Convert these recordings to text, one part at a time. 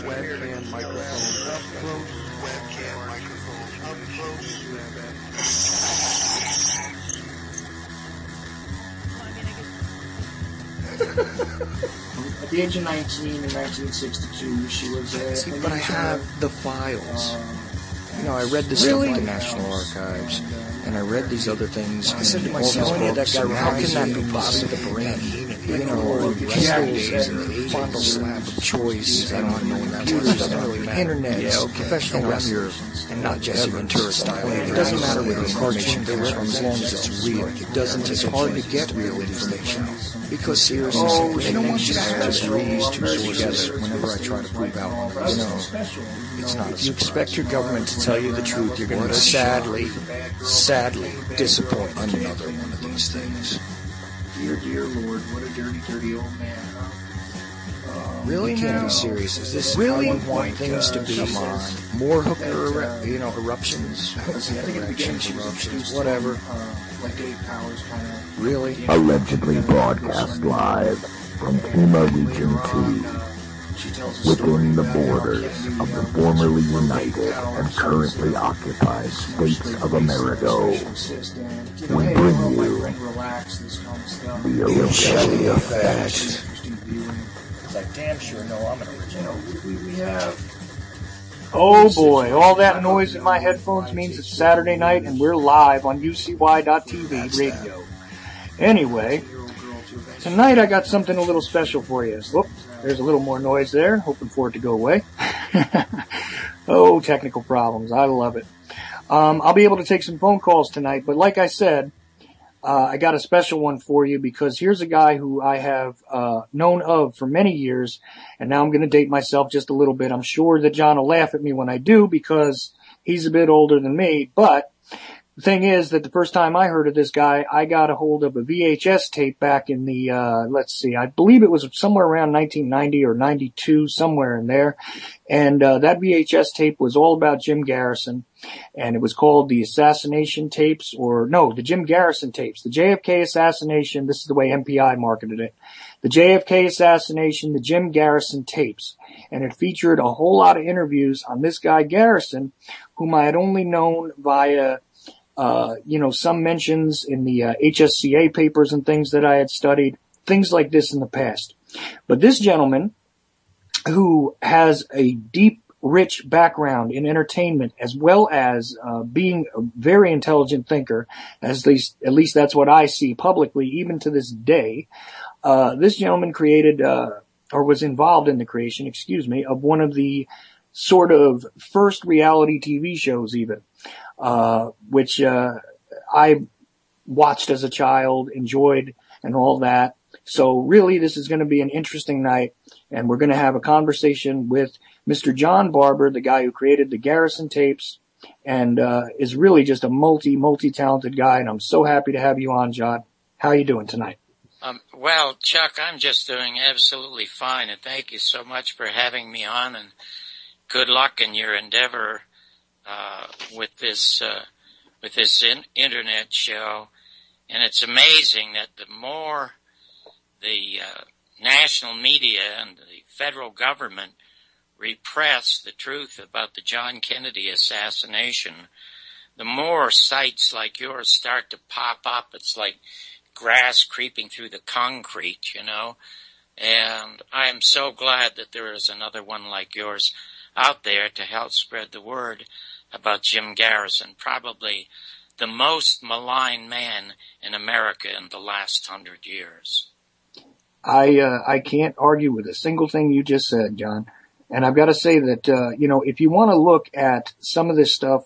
Webcam microphone up close. Webcam microphone up close. At the age of 19 in 1962, she was See, but I have the files. I read this stuff at the National Archives, and I read these other things. I said to myself, how can that be possible? The brain, days and the fondle slab of choice, and on computers, internet, professional wrestlers, and not Jesse Ventura style. It doesn't matter where the cartoon comes from, as long as it's real. It doesn't. It's hard to get real information because seriously, they don't want you to have just these two sources. Whenever I try to prove out one, it's not. If you expect your government to tell you the truth, you're going to sadly disappoint another one of these things. Dear Lord, what a dirty old man, huh? Really? Can't be serious. Is this really how you want things to be? Come on. More hooker, eruptions? Eruptions, whatever. Like Dave Powers kind of... Really? Allegedly broadcast live from Pima Region 2. Within the borders of the formerly united and currently occupied states of America, we bring you the Ochelli Effect. I damn sure know I'm an original. We have... Oh boy, all that noise in my headphones means it's Saturday night and we're live on UCY.TV radio. Anyway, tonight I got something a little special for you. Whoop. There's a little more noise there, hoping for it to go away. Oh, technical problems. I love it. I'll be able to take some phone calls tonight, but like I said, I got a special one for you because here's a guy who I have known of for many years, and now I'm going to date myself just a little bit. I'm sure that John will laugh at me when I do because he's a bit older than me, but the thing is that the first time I heard of this guy, I got a hold of a VHS tape back in the, I believe it was somewhere around 1990 or 92, somewhere in there. And that VHS tape was all about Jim Garrison. And it was called the Assassination Tapes, the Jim Garrison Tapes. The JFK Assassination, this is the way MPI marketed it. The JFK Assassination, the Jim Garrison Tapes. And it featured a whole lot of interviews on this guy Garrison, whom I had only known via some mentions in the HSCA papers and things that I had studied, things like this in the past. But this gentleman, who has a deep, rich background in entertainment, as well as being a very intelligent thinker, at least that's what I see publicly, even to this day, this gentleman created, or was involved in the creation, of one of the sort of first reality TV shows even. Which I watched as a child, enjoyed, and all that. So really, this is going to be an interesting night, and we're going to have a conversation with Mr. John Barber, the guy who created the Garrison tapes, and is really just a multi-talented guy, and I'm so happy to have you on, John. How are you doing tonight? Well, Chuck, I'm just doing absolutely fine, and thank you so much for having me on, and good luck in your endeavor with this internet show. And it's amazing that the more the national media and the federal government repress the truth about the John Kennedy assassination, the more sites like yours start to pop up. It's like grass creeping through the concrete, and I am so glad that there is another one like yours out there to help spread the word about Jim Garrison, probably the most maligned man in America in the last 100 years. I can't argue with a single thing you just said, John. And I've got to say that, if you want to look at some of this stuff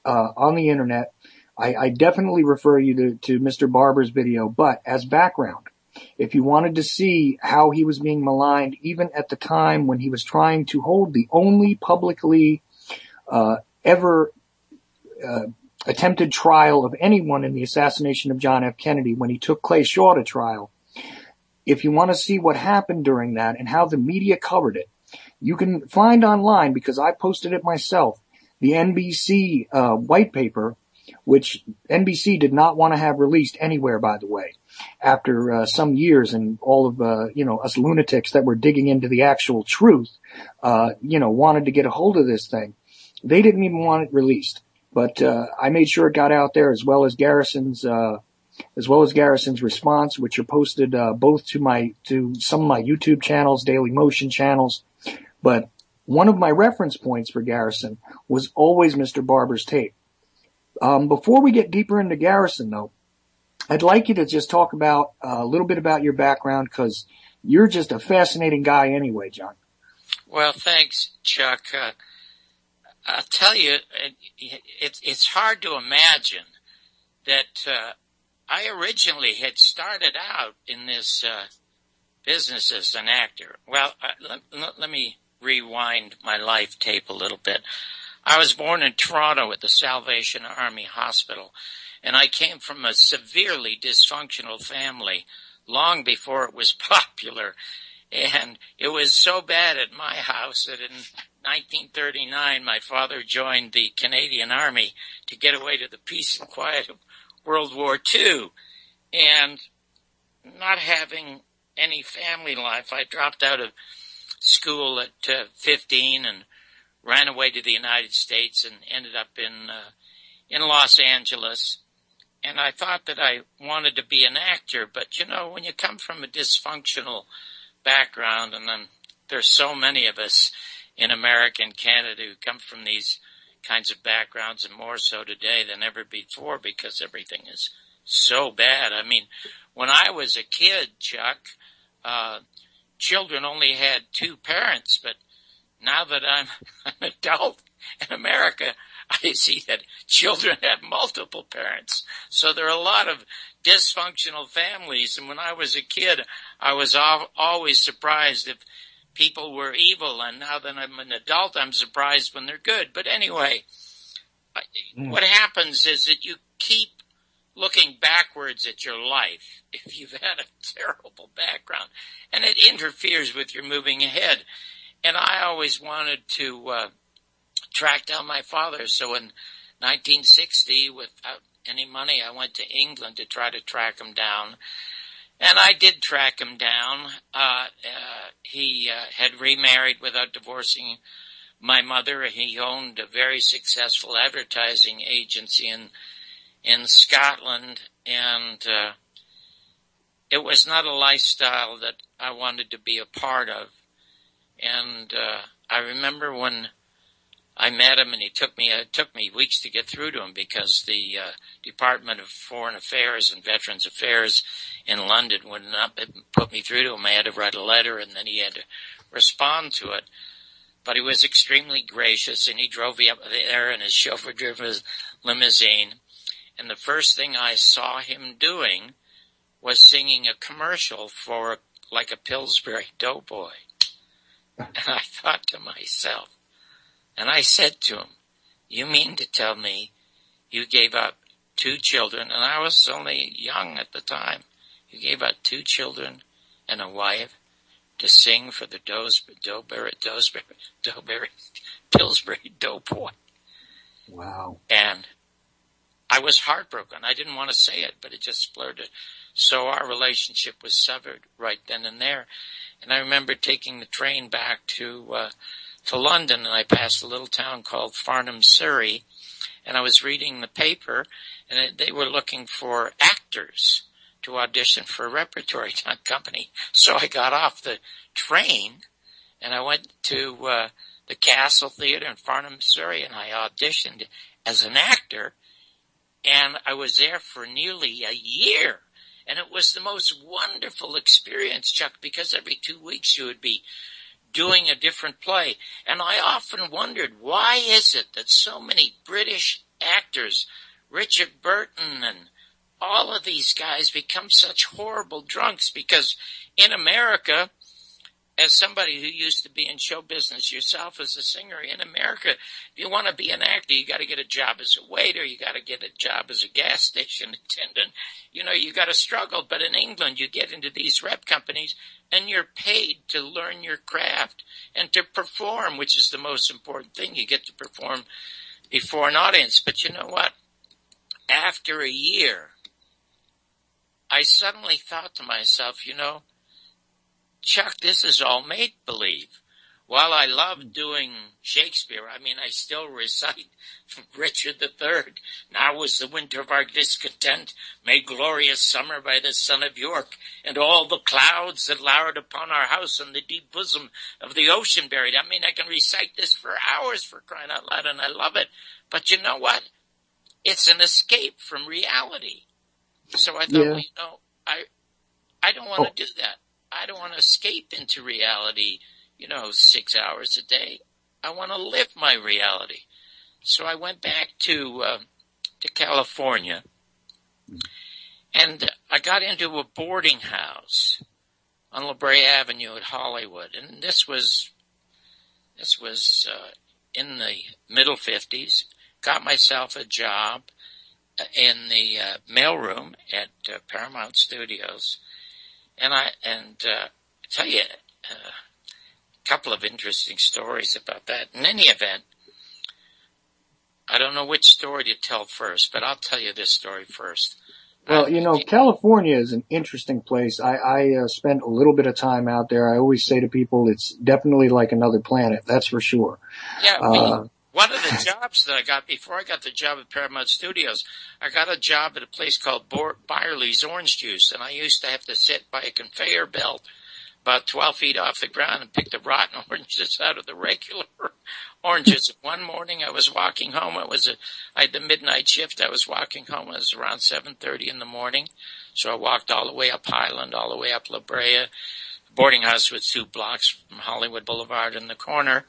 on the internet, I definitely refer you to Mr. Barber's video. But as background, if you wanted to see how he was being maligned, even at the time when he was trying to hold the only publicly ever attempted trial of anyone in the assassination of John F. Kennedy, when he took Clay Shaw to trial, if you want to see what happened during that and how the media covered it, you can find online, because I posted it myself, the NBC white paper, which NBC did not want to have released anywhere, by the way. after some years and all of, us lunatics that were digging into the actual truth, wanted to get a hold of this thing. They didn't even want it released. But I made sure it got out there, as well as Garrison's response, which are posted both to some of my YouTube channels, Daily Motion channels. But one of my reference points for Garrison was always Mr. Barber's tape. Before we get deeper into Garrison, though, I'd like you to just talk about a little bit about your background, because you're just a fascinating guy anyway, John. Well, thanks, Chuck. I'll tell you, it's hard to imagine that I originally had started out in this business as an actor. Well, let me rewind my life tape a little bit. I was born in Toronto at the Salvation Army Hospital, and I came from a severely dysfunctional family long before it was popular. And it was so bad at my house that in 1939, my father joined the Canadian Army to get away to the peace and quiet of World War II. And not having any family life, I dropped out of school at 15 and ran away to the United States and ended up in Los Angeles. And I thought that I wanted to be an actor, but when you come from a dysfunctional background, and then there's so many of us in America and Canada who come from these kinds of backgrounds, and more so today than ever before, because everything is so bad. I mean, when I was a kid, Chuck, children only had two parents, but now that I'm an adult in America, I see that children have multiple parents. So there are a lot of dysfunctional families. And when I was a kid, I was always surprised if people were evil. And now that I'm an adult, I'm surprised when they're good. But anyway, what happens is that you keep looking backwards at your life if you've had a terrible background, and it interferes with your moving ahead. And I always wanted to track down my father. So in 1960, without any money, I went to England to try to track him down. And I did track him down. He had remarried without divorcing my mother. He owned a very successful advertising agency in Scotland. And it was not a lifestyle that I wanted to be a part of. And I remember when I met him, and it took me weeks to get through to him, because the Department of Foreign Affairs and Veterans Affairs in London would not put me through to him. I had to write a letter, and then he had to respond to it. But he was extremely gracious, and he drove me up there, and his chauffeur drove his limousine. And the first thing I saw him doing was singing a commercial for like a Pillsbury Doughboy. And I thought to myself, and I said to him, "You mean to tell me you gave up 2 children," and I was only young at the time, "you gave up 2 children and a wife to sing for the Pillsbury Doughboy?" Wow. And I was heartbroken. I didn't want to say it, but it just flirted. So our relationship was severed right then and there. And I remember taking the train back to London, and I passed a little town called Farnham, Surrey, and I was reading the paper, and they were looking for actors to audition for a repertory company. So I got off the train, and I went to the Castle Theatre in Farnham, Surrey, and I auditioned as an actor, and I was there for nearly a year. And it was the most wonderful experience, Chuck, because every 2 weeks you would be doing a different play. And I often wondered, why is it that so many British actors, Richard Burton and all of these guys, become such horrible drunks? Because in America, as somebody who used to be in show business yourself as a singer, in America, if you want to be an actor, you got to get a job as a waiter, you got to get a job as a gas station attendant, you got to struggle. But in England, you get into these rep companies, and you're paid to learn your craft and to perform, which is the most important thing. You get to perform before an audience. But you know what? After a year, I suddenly thought to myself, Chuck, this is all make-believe. While I love doing Shakespeare, I mean, I still recite Richard III. Now was the winter of our discontent, made glorious summer by the son of York, and all the clouds that lowered upon our house in the deep bosom of the ocean buried. I mean, I can recite this for hours, for crying out loud, and I love it. But you know what? It's an escape from reality. So I thought, I don't want to do that. I don't want to escape into reality, 6 hours a day. I want to live my reality. So I went back to California, and I got into a boarding house on La Brea Avenue at Hollywood, and this was in the middle 50s. Got myself a job in the mailroom at Paramount Studios, and I tell you a couple of interesting stories about that. In any event, I don't know which story to tell first, but I'll tell you this story first. Well, California is an interesting place. I spent a little bit of time out there. I always say to people, it's definitely like another planet. That's for sure. Yeah. One of the jobs that I got before I got the job at Paramount Studios, I got a job at a place called Byerly's Orange Juice, and I used to have to sit by a conveyor belt about 12 feet off the ground and pick the rotten oranges out of the regular oranges. One morning I was walking home. I had the midnight shift. I was walking home. It was around 7:30 in the morning. So I walked all the way up Highland, all the way up La Brea. The boarding house was 2 blocks from Hollywood Boulevard in the corner.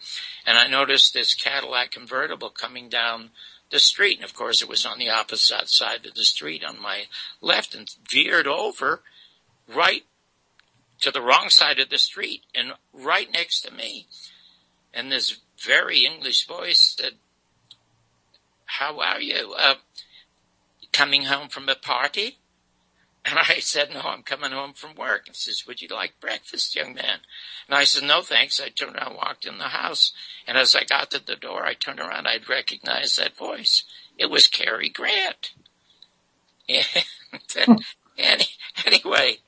And I noticed this Cadillac convertible coming down the street. And of course it was on the opposite side of the street on my left, and veered over right to the wrong side of the street and right next to me. And this very English voice said, "How are you? Coming home from a party?" And I said, "No, I'm coming home from work." He says, "Would you like breakfast, young man?" And I said, "No, thanks." I turned around and walked in the house. And as I got to the door, I turned around. I'd recognized that voice. It was Cary Grant. Anyway,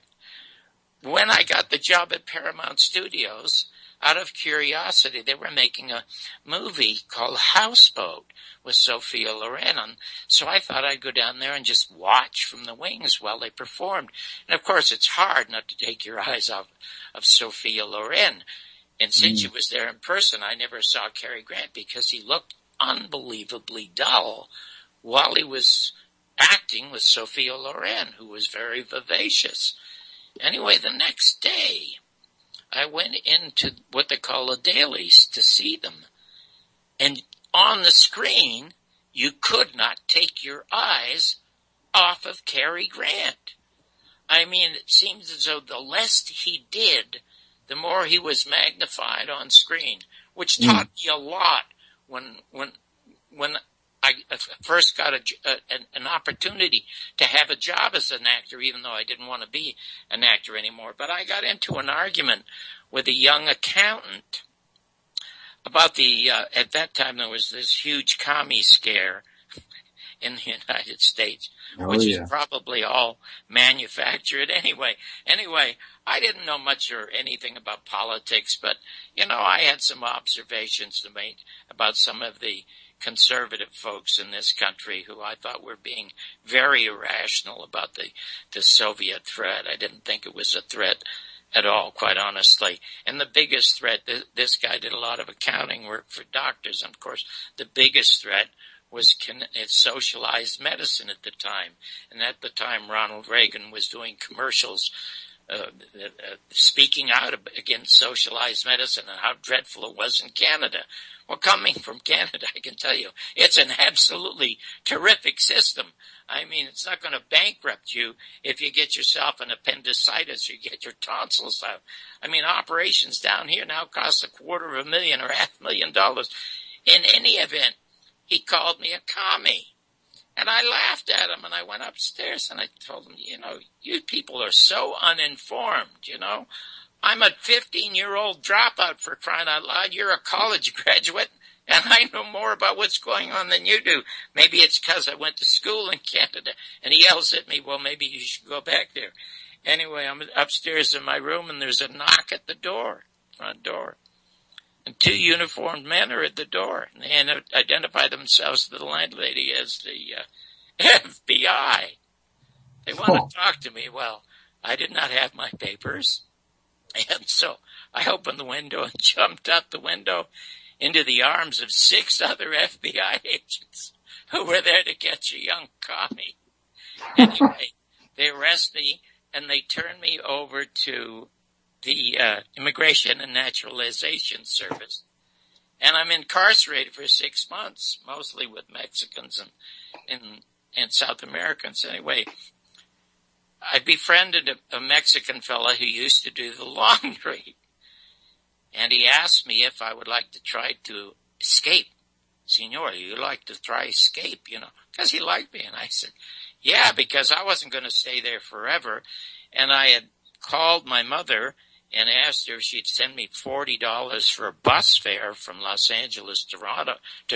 when I got the job at Paramount Studios, out of curiosity, they were making a movie called Houseboat with Sophia Loren on. So I thought I'd go down there and just watch from the wings while they performed. And of course, it's hard not to take your eyes off of Sophia Loren. And since she was there in person, I never saw Cary Grant because he looked unbelievably dull while he was acting with Sophia Loren, who was very vivacious. Anyway, the next day, I went into what they call a dailies to see them. And on the screen, you could not take your eyes off of Cary Grant. I mean, it seems as though the less he did, the more he was magnified on screen, which taught me a lot when I first got an opportunity to have a job as an actor, even though I didn't want to be an actor anymore. But I got into an argument with a young accountant about at that time there was this huge commie scare in the United States, which is probably all manufactured anyway. Anyway, I didn't know much or anything about politics, but, I had some observations to make about some of the conservative folks in this country who I thought were being very irrational about the Soviet threat. I didn't think it was a threat at all, quite honestly. And the biggest threat, this guy did a lot of accounting work for doctors, and of course the biggest threat was socialized medicine at the time. And at the time, Ronald Reagan was doing commercials speaking out against socialized medicine and how dreadful it was in Canada. Well, coming from Canada, I can tell you, it's an absolutely terrific system. I mean, it's not going to bankrupt you if you get yourself an appendicitis or you get your tonsils out. I mean, operations down here now cost $250,000 or $500,000. In any event, he called me a commie. And I laughed at him, and I went upstairs, and I told him, you people are so uninformed, I'm a 15-year-old dropout, for crying out loud. You're a college graduate, And I know more about what's going on than you do. Maybe it's because I went to school in Canada. And he yells at me, well, maybe you should go back there. Anyway, I'm upstairs in my room, and there's a knock at the door, front door. And 2 uniformed men are at the door. And they identify themselves to the landlady as the FBI. They want to talk to me. Well, I did not have my papers. And so I opened the window and jumped out the window into the arms of 6 other FBI agents who were there to catch a young commie. Anyway, they arrest me and they turn me over to the Immigration and Naturalization Service. And I'm incarcerated for 6 months, mostly with Mexicans and South Americans. Anyway, I befriended a Mexican fella who used to do the laundry. And he asked me if I would like to try to escape. Senor, you'd like to try escape, because he liked me. And I said, yeah, because I wasn't going to stay there forever. And I had called my mother and asked her if she'd send me $40 for a bus fare from Los Angeles to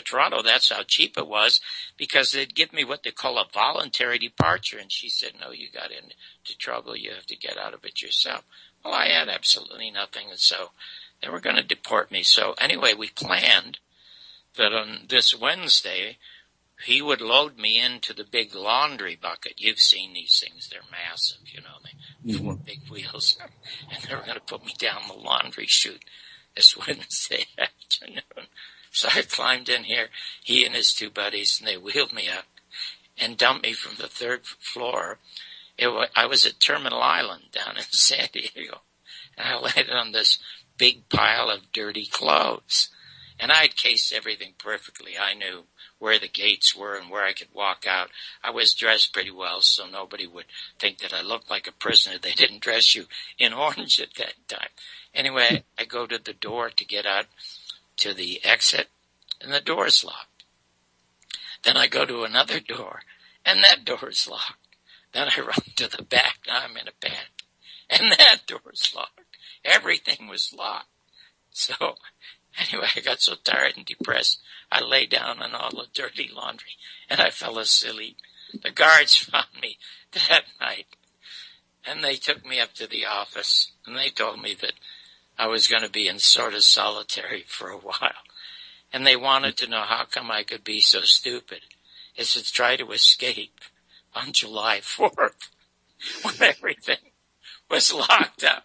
Toronto. That's how cheap it was, because they'd give me what they call a voluntary departure. And she said, no, you got into trouble. You have to get out of it yourself. Well, I had absolutely nothing, and so they were going to deport me. So anyway, we planned that on this Wednesday, he would load me into the big laundry bucket. You've seen these things. They're massive, they 4 big wheels. And they were going to put me down the laundry chute this Wednesday afternoon. So I climbed in here, he and his 2 buddies, and they wheeled me up and dumped me from the 3rd floor. I was at Terminal Island down in San Diego. And I landed on this big pile of dirty clothes. And I had cased everything perfectly. I knew where the gates were and where I could walk out. I was dressed pretty well, so nobody would think that I looked like a prisoner. They didn't dress you in orange at that time. Anyway, I go to the door to get out to the exit, and the door is locked. Then I go to another door, and that door is locked. Then I run to the back. Now I'm in a panic. And that door is locked. Everything was locked. So anyway, I got so tired and depressed, I lay down on all the dirty laundry, and I fell asleep. The guards found me that night, and they took me up to the office, and they told me that I was going to be in sort of solitary for a while. And they wanted to know how come I could be so stupid as to try to escape on July 4th when everything was locked up.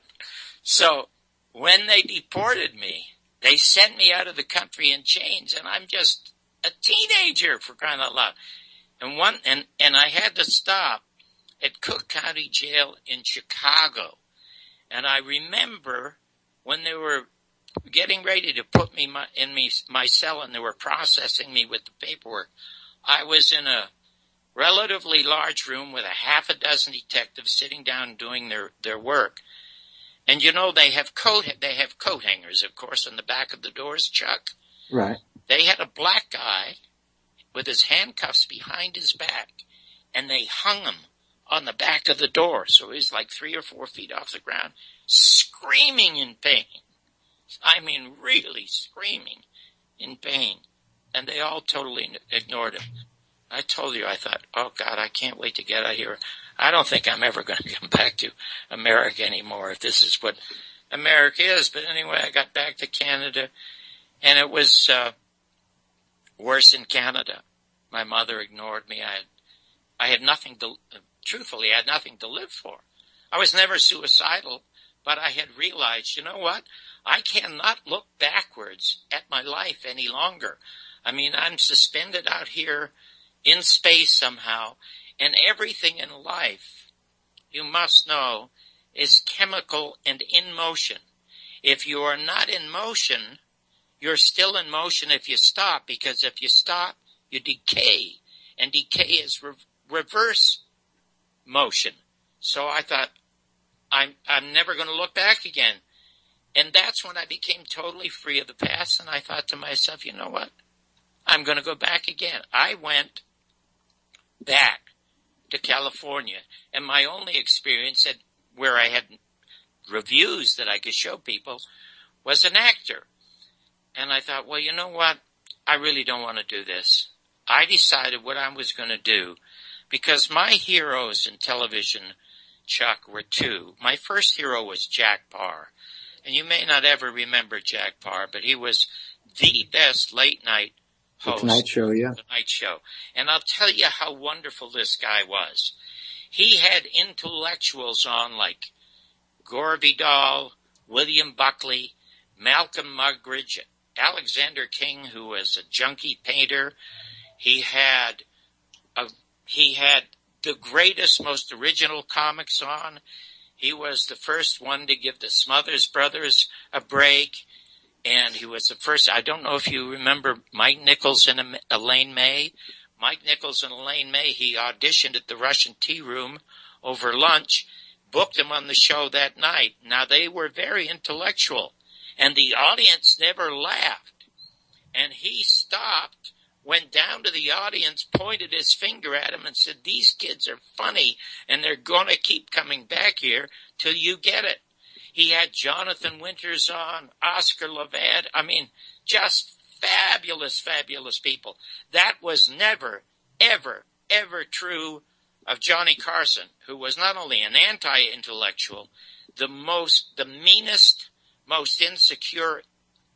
So when they deported me, they sent me out of the country in chains, and I'm just a teenager, for crying out loud. And I had to stop at Cook County Jail in Chicago. And I remember when they were getting ready to put me in my cell and they were processing me with the paperwork, I was in a relatively large room with a half a dozen detectives sitting down doing their work. And they have coat hangers, of course, on the back of the doors, Chuck. Right. They had a black guy with his handcuffs behind his back, and they hung him on the back of the door. So he was like 3 or 4 feet off the ground, screaming in pain. I mean, really screaming in pain. And they all totally ignored him. I told you, I thought, oh God, I can't wait to get out of here. I don't think I'm ever going to come back to America anymore if this is what America is. But anyway, I got back to Canada, and it was worse in Canada. My mother ignored me. I had nothing truthfully, I had nothing to live for. I was never suicidal, but I had realized, you know what? I cannot look backwards at my life any longer. I mean, I'm suspended out here in space somehow, and everything in life, you must know, is chemical and in motion. If you are not in motion, you're still in motion if you stop, because if you stop, you decay, and decay is reverse motion. So I thought, I'm never going to look back again. And that's when I became totally free of the past, and I thought to myself, you know what? I'm going to go back again. I went back to California, and my only experience where I had reviews that I could show people was an actor. And I thought, well, you know what? I really don't want to do this. I decided what I was going to do, because my heroes in television, Chuck, were two. My first hero was Jack Paar. And you may not ever remember Jack Paar, but he was the best late-night host. The Tonight Show, yeah. The Tonight Show. And I'll tell you how wonderful this guy was. He had intellectuals on like Gore Vidal, William Buckley, Malcolm Muggeridge, Alexander King, who was a junkie painter. He had the greatest, most original comics on. He was the first one to give the Smothers Brothers a break. And he was the first, I don't know if you remember Mike Nichols and Elaine May. Mike Nichols and Elaine May, he auditioned at the Russian Tea Room over lunch, booked him on the show that night. Now, they were very intellectual, and the audience never laughed. And he stopped, went down to the audience, pointed his finger at him, and said, "These kids are funny, and they're going to keep coming back here till you get it." He had Jonathan Winters on, Oscar Levant. I mean, just fabulous, fabulous people. That was never, ever, ever true of Johnny Carson, who was not only an anti-intellectual, the meanest, most insecure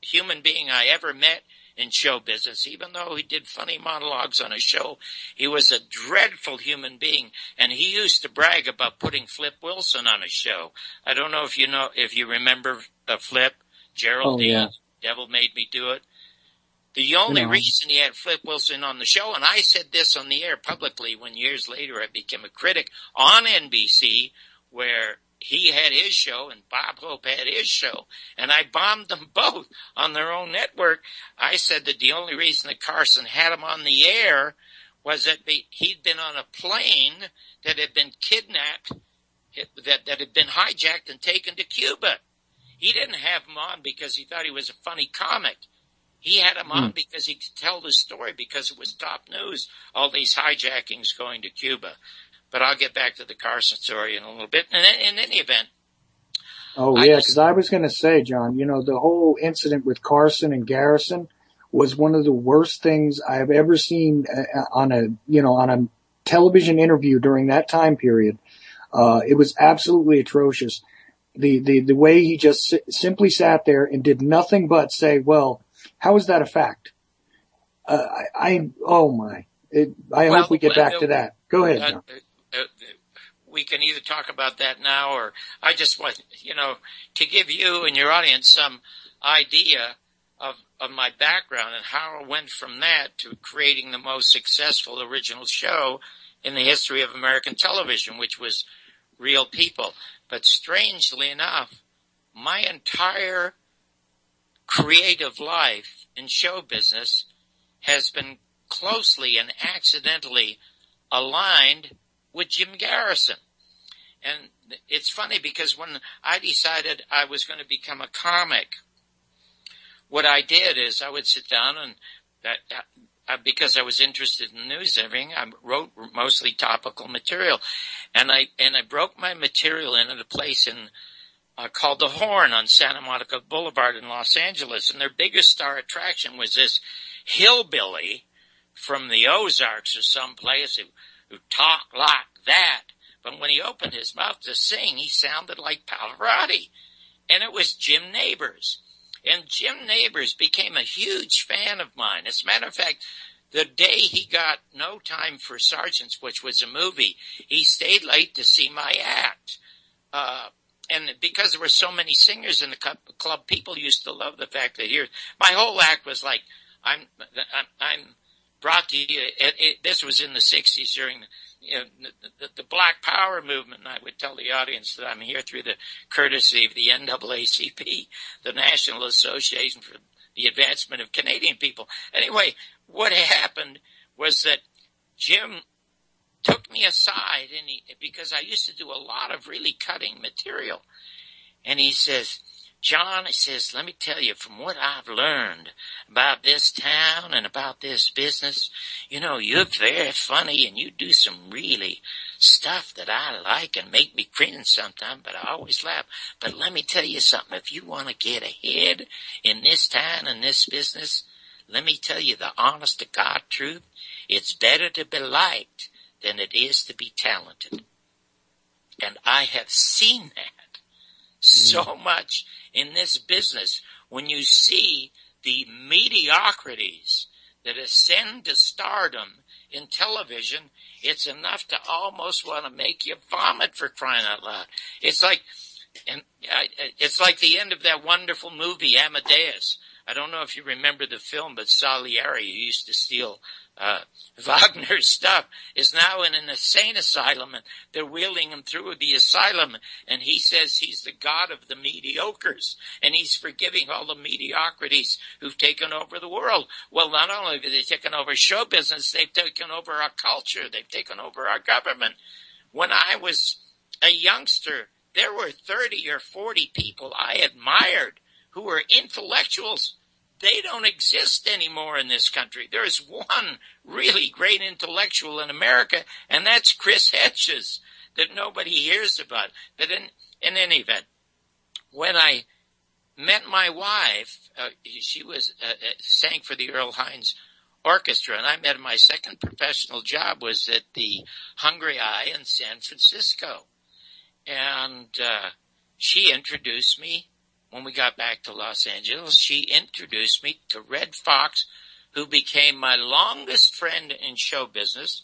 human being I ever met in show business. Even though he did funny monologues on a show, he was a dreadful human being, and he used to brag about putting Flip Wilson on a show. I don't know if you remember Flip, Geraldine, yeah. Devil Made Me Do It. The only reason he had Flip Wilson on the show, and I said this on the air publicly when years later I became a critic on NBC, where he had his show and Bob Hope had his show, and I bombed them both on their own network. I said that the only reason that Carson had him on the air was that he'd been on a plane that had been kidnapped, that had been hijacked and taken to Cuba. He didn't have him on because he thought he was a funny comic. He had him on because he could tell the story, because it was top news, all these hijackings going to Cuba. But I'll get back to the Carson story in a little bit. And in any event. Oh, yeah, because I was going to say, John, the whole incident with Carson and Garrison was one of the worst things I've ever seen on a television interview during that time period. It was absolutely atrocious. The way he just simply sat there and did nothing but say, well, how is that a fact? I hope we get back to that. Go ahead, John. We can either talk about that now, or I just want, to give you and your audience some idea of my background and how I went from that to creating the most successful original show in the history of American television, which was Real People. But strangely enough, my entire creative life in show business has been closely and accidentally aligned with Jim Garrison. And it's funny because when I decided I was going to become a comic, what I did is I would sit down and because I was interested in news and everything, I wrote mostly topical material. And I broke my material in at a place called The Horn on Santa Monica Boulevard in Los Angeles. And their biggest star attraction was this hillbilly from the Ozarks or someplace who talked like that. But when he opened his mouth to sing, he sounded like Pavarotti. And it was Jim Nabors. And Jim Nabors became a huge fan of mine. As a matter of fact, the day he got No Time for Sergeants, which was a movie, he stayed late to see my act. And because there were so many singers in the club, people used to love the fact that my whole act was like, I'm brought to you. This was in the 60s during the Black Power movement. And I would tell the audience that I'm here through the courtesy of the NAACP, the National Association for the Advancement of Canadian People. Anyway, what happened was that Jim took me aside, and because I used to do a lot of really cutting material, and he says, "John," he says, "let me tell you, from what I've learned about this town and about this business, you're very funny and you do some really stuff that I like and make me cringe sometimes, but I always laugh. But let me tell you something, if you want to get ahead in this town and this business, let me tell you the honest to God truth. It's better to be liked than it is to be talented. And I have seen that so much in this business. When you see the mediocrities that ascend to stardom in television, it's enough to almost want to make you vomit, for crying out loud. It's like the end of that wonderful movie, Amadeus. I don't know if you remember the film, but Salieri, who used to steal Wagner's stuff, is now in an insane asylum, and they're wheeling him through the asylum, and he says he's the god of the mediocres, and he's forgiving all the mediocrities who've taken over the world. Well, not only have they taken over show business, they've taken over our culture, they've taken over our government. When I was a youngster, there were 30 or 40 people I admired who were intellectuals. They don't exist anymore in this country. There's one really great intellectual in America, and that's Chris Hedges, that nobody hears about. But in any event, when I met my wife, she was sang for the Earl Hines Orchestra, and I met her. My second professional job was at the Hungry Eye in San Francisco. And she introduced me. When we got back to Los Angeles, she introduced me to Red Fox, who became my longest friend in show business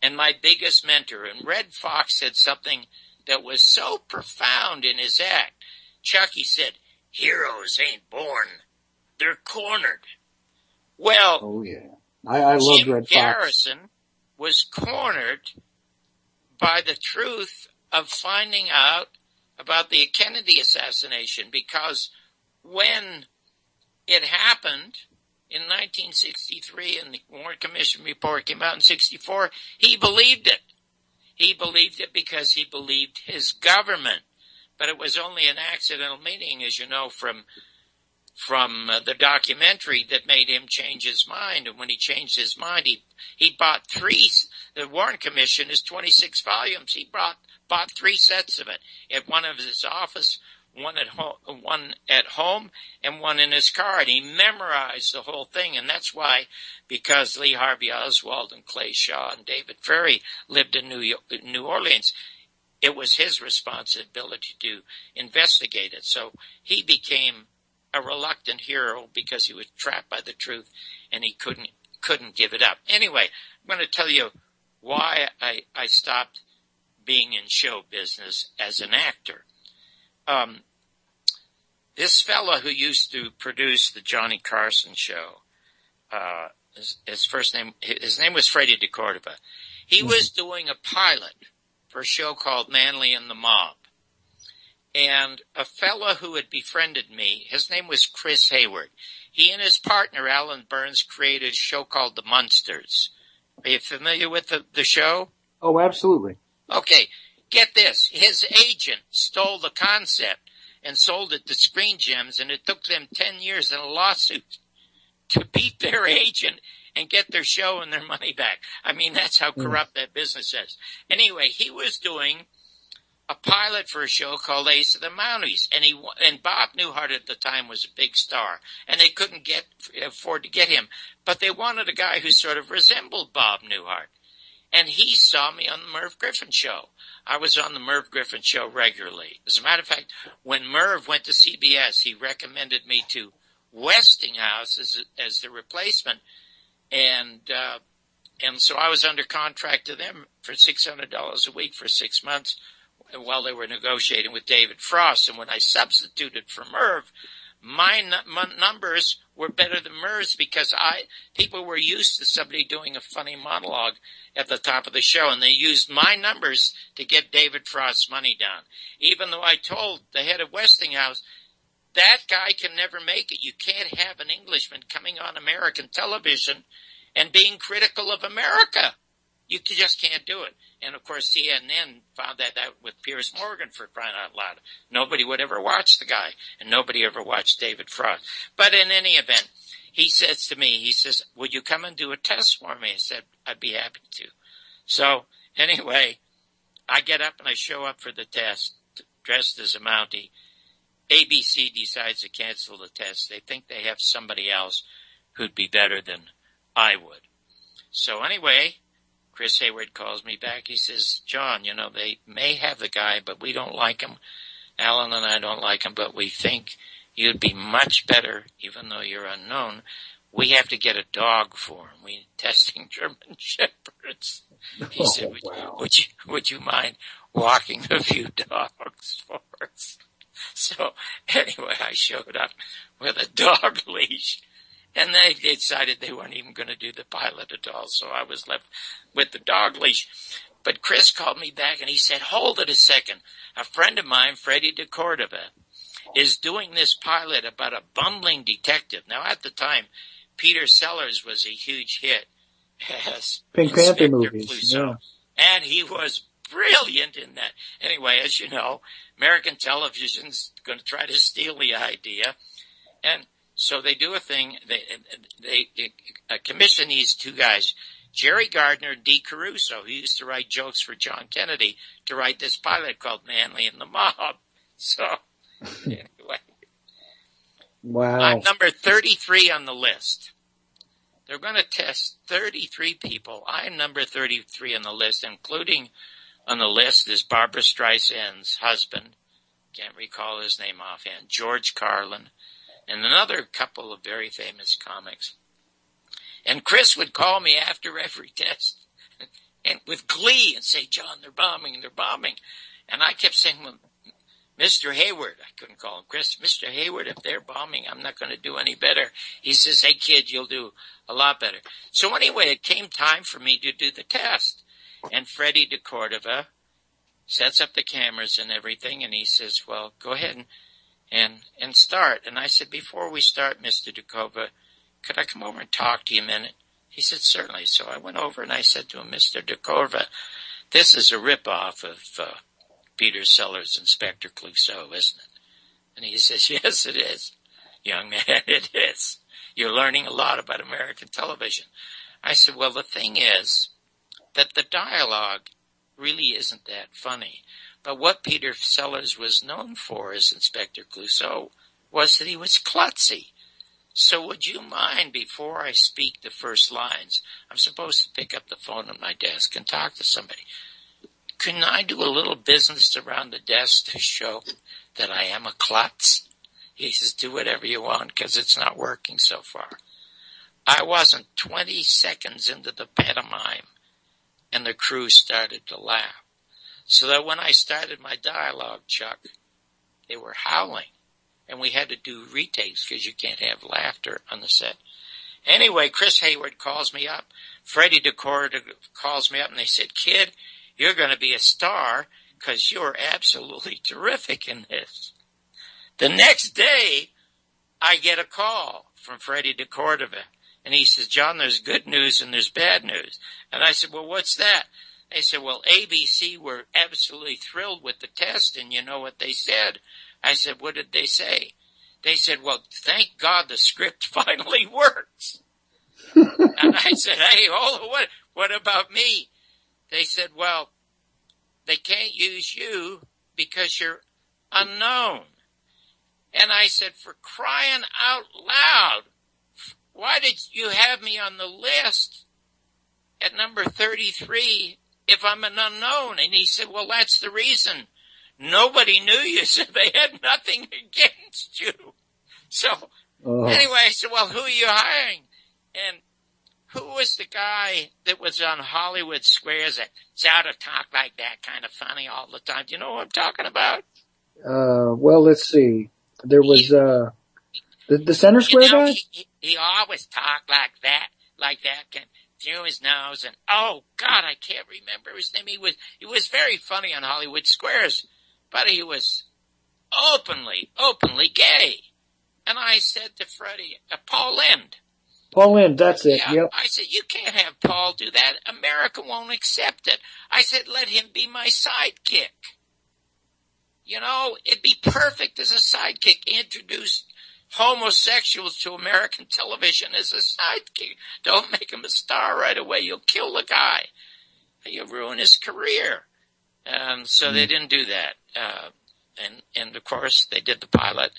and my biggest mentor. And Red Fox said something that was so profound in his act. Chucky said, "Heroes ain't born, they're cornered." Well, oh yeah, I love Jim Red Fox. Garrison was cornered by the truth of finding out about the Kennedy assassination, because when it happened in 1963 and the Warren Commission report came out in 64, he believed it. He believed it because he believed his government. But it was only an accidental meeting, as you know, from the documentary that made him change his mind. And when he changed his mind, he bought the Warren Commission is 26 volumes. He bought 3 sets of it at one of his office, one at home, and one in his car. And he memorized the whole thing. And that's why, because Lee Harvey Oswald and Clay Shaw and David Ferry lived in New Orleans, it was his responsibility to investigate it. So he became a reluctant hero because he was trapped by the truth and he couldn't give it up. Anyway, I'm going to tell you why I stopped being in show business as an actor. This fellow who used to produce the Johnny Carson show, his name was Freddie de Cordova. He was doing a pilot for a show called Manly and the Mob. And a fellow who had befriended me, his name was Chris Hayward. He and his partner, Alan Burns, created a show called The Munsters. Are you familiar with the show? Oh, absolutely. Okay, get this. His agent stole the concept and sold it to Screen Gems, and it took them 10 years in a lawsuit to beat their agent and get their show and their money back. I mean, that's how corrupt that business is. Anyway, he was doing a pilot for a show called Ace of the Mounties, and Bob Newhart at the time was a big star, and they couldn't afford to get him, but they wanted a guy who sort of resembled Bob Newhart. And he saw me on the Merv Griffin show. I was on the Merv Griffin show regularly. As a matter of fact, when Merv went to CBS, he recommended me to Westinghouse as the replacement, and so I was under contract to them for $600 a week for 6 months while they were negotiating with David Frost. And when I substituted for Merv, my numbers were better than Merv's because people were used to somebody doing a funny monologue at the top of the show, and they used my numbers to get David Frost's money down. Even though I told the head of Westinghouse, that guy can never make it. You can't have an Englishman coming on American television and being critical of America. You just can't do it. And, of course, CNN found that out with Piers Morgan, for crying out loud. Nobody would ever watch the guy, and nobody ever watched David Frost. But in any event, he says to me, "Would you come and do a test for me?" I said, "I'd be happy to." So, anyway, I get up and I show up for the test, dressed as a Mountie. ABC decides to cancel the test. They think they have somebody else who'd be better than I would. So anyway, Chris Hayward calls me back. He says, John, they may have the guy, but we don't like him. Alan and I don't like him, but we think you'd be much better, even though you're unknown. We have to get a dog for him. We're testing German Shepherds. He said, would you mind walking a few dogs for us? So anyway, I showed up with a dog leash, and they decided they weren't even going to do the pilot at all. So I was left with the dog leash. But Chris called me back and he said, hold it a second. A friend of mine, Freddie de Cordova, is doing this pilot about a bumbling detective. Now, at the time, Peter Sellers was a huge hit as Pink Panther Inspector movies. Clouseau. Yeah. And he was brilliant in that. Anyway, as you know, American television's going to try to steal the idea. And so they do a thing. They commission these two guys, Jerry Gardner and Dee Caruso, who used to write jokes for John Kennedy, to write this pilot called Manly and the Mob. So, anyway. Wow. I'm number 33 on the list. They're going to test 33 people. I'm number 33 on the list, including on the list is Barbara Streisand's husband. Can't recall his name offhand. George Carlin. And another couple of very famous comics. And Chris would call me after every test and with glee and say, John, they're bombing. And I kept saying, well, Mr. Hayward, I couldn't call him Chris, Mr. Hayward, if they're bombing, I'm not going to do any better. He says, hey, kid, you'll do a lot better. So anyway, it came time for me to do the test. And Freddie de Cordova sets up the cameras and everything, and he says, well, go ahead and start. And I said, before we start, Mr. de Cordova, could I come over and talk to you a minute? He said, certainly. So I went over and I said to him, Mr. de Cordova, this is a ripoff of Peter Sellers' Inspector Clouseau, isn't it? And he says, yes, it is. Young man, it is. You're learning a lot about American television. I said, well, the thing is that the dialogue really isn't that funny. But what Peter Sellers was known for as Inspector Clouseau was that he was klutzy. So would you mind, before I speak the first lines, I'm supposed to pick up the phone on my desk and talk to somebody. Can I do a little business around the desk to show that I am a klutz? He says, do whatever you want because it's not working so far. I wasn't 20 seconds into the pantomime and the crew started to laugh. So that when I started my dialogue, Chuck, they were howling. And we had to do retakes because you can't have laughter on the set. Anyway, Chris Hayward calls me up. Freddie de Cordova calls me up and they said, kid, you're going to be a star because you're absolutely terrific in this. The next day, I get a call from Freddie de Cordova. And he says, John, there's good news and there's bad news. And I said, well, what's that? They said, well, ABC were absolutely thrilled with the test. And you know what they said? I said, what did they say? They said, well, thank God the script finally works. And I said, hey, what about me? They said, well, they can't use you because you're unknown. And I said, for crying out loud, why did you have me on the list at number 33 if I'm an unknown? And he said, well, that's the reason. Nobody knew you, so they had nothing against you. So anyway, I said, well, who are you hiring? And who was the guy that was on Hollywood Squares that sort of talked like that, kind of funny all the time? Do you know what I'm talking about? Well, let's see. There was the Center Square guy? He always talked like that, through his nose. And, oh, God, I can't remember his name. He was very funny on Hollywood Squares, but he was openly gay. And I said to Freddie, Paul Lynde. Paul Lynde, that's it, Yeah, yep. I said, you can't have Paul do that. America won't accept it. I said, let him be my sidekick. You know, it'd be perfect as a sidekick. Introduce homosexuals to American television as a sidekick. Don't make him a star right away. You'll kill the guy. You'll ruin his career. So they didn't do that. And of course, they did the pilot.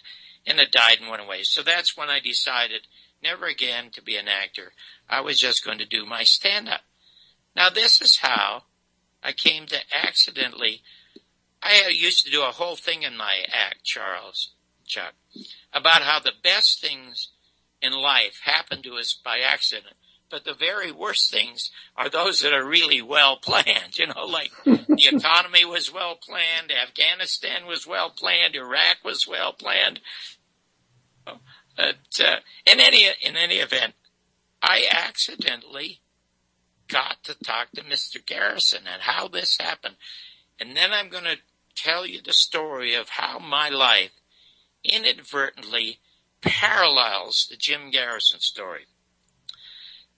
and it died and went away. So that's when I decided never again to be an actor. I was just going to do my stand-up. Now, this is how I came to accidentally. I used to do a whole thing in my act, Chuck, about how the best things in life happen to us by accident. But the very worst things are those that are really well planned. Like the economy was well planned, Afghanistan was well planned, Iraq was well planned. But in any event, I accidentally got to talk to Mr. Garrison and how this happened. And then I'm going to tell you the story of how my life inadvertently parallels the Jim Garrison story.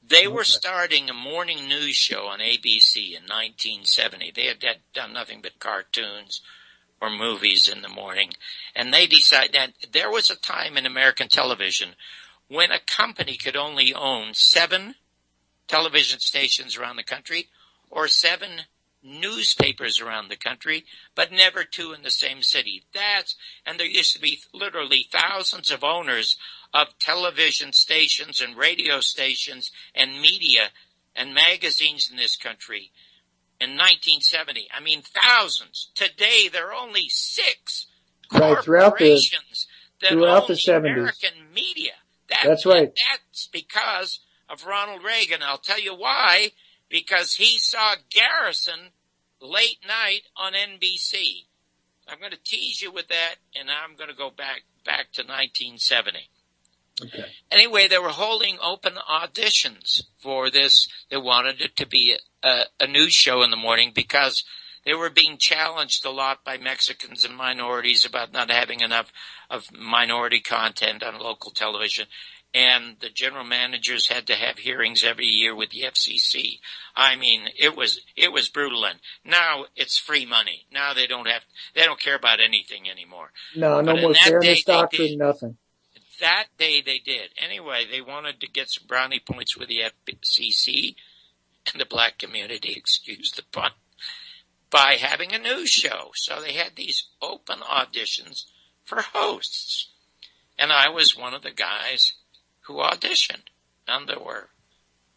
They were starting a morning news show on ABC in 1970. They had done nothing but cartoons or movies in the morning. And they decided that there was a time in American television when a company could only own 7 television stations around the country or 7 newspapers around the country, but never 2 in the same city. And there used to be literally thousands of owners of television stations and radio stations and media and magazines in this country in 1970. I mean, thousands. Today, there are only 6 corporations that own the 70s. American media. That's right. That's because of Ronald Reagan. I'll tell you why. Because he saw Garrison late night on NBC. I'm going to tease you with that, and I'm going to go back to 1970. Okay. Anyway, they were holding open auditions for this. They wanted it to be a news show in the morning because they were being challenged a lot by Mexicans and minorities about not having enough of minority content on local television. And the general managers had to have hearings every year with the FCC. I mean, it was brutal. And now it's free money. Now they don't care about anything anymore. No more fairness doctrine, nothing. That day they did. Anyway, they wanted to get some brownie points with the FCC and the black community, excuse the pun, by having a news show. So they had these open auditions for hosts. And I was one of the guys who auditioned. And there were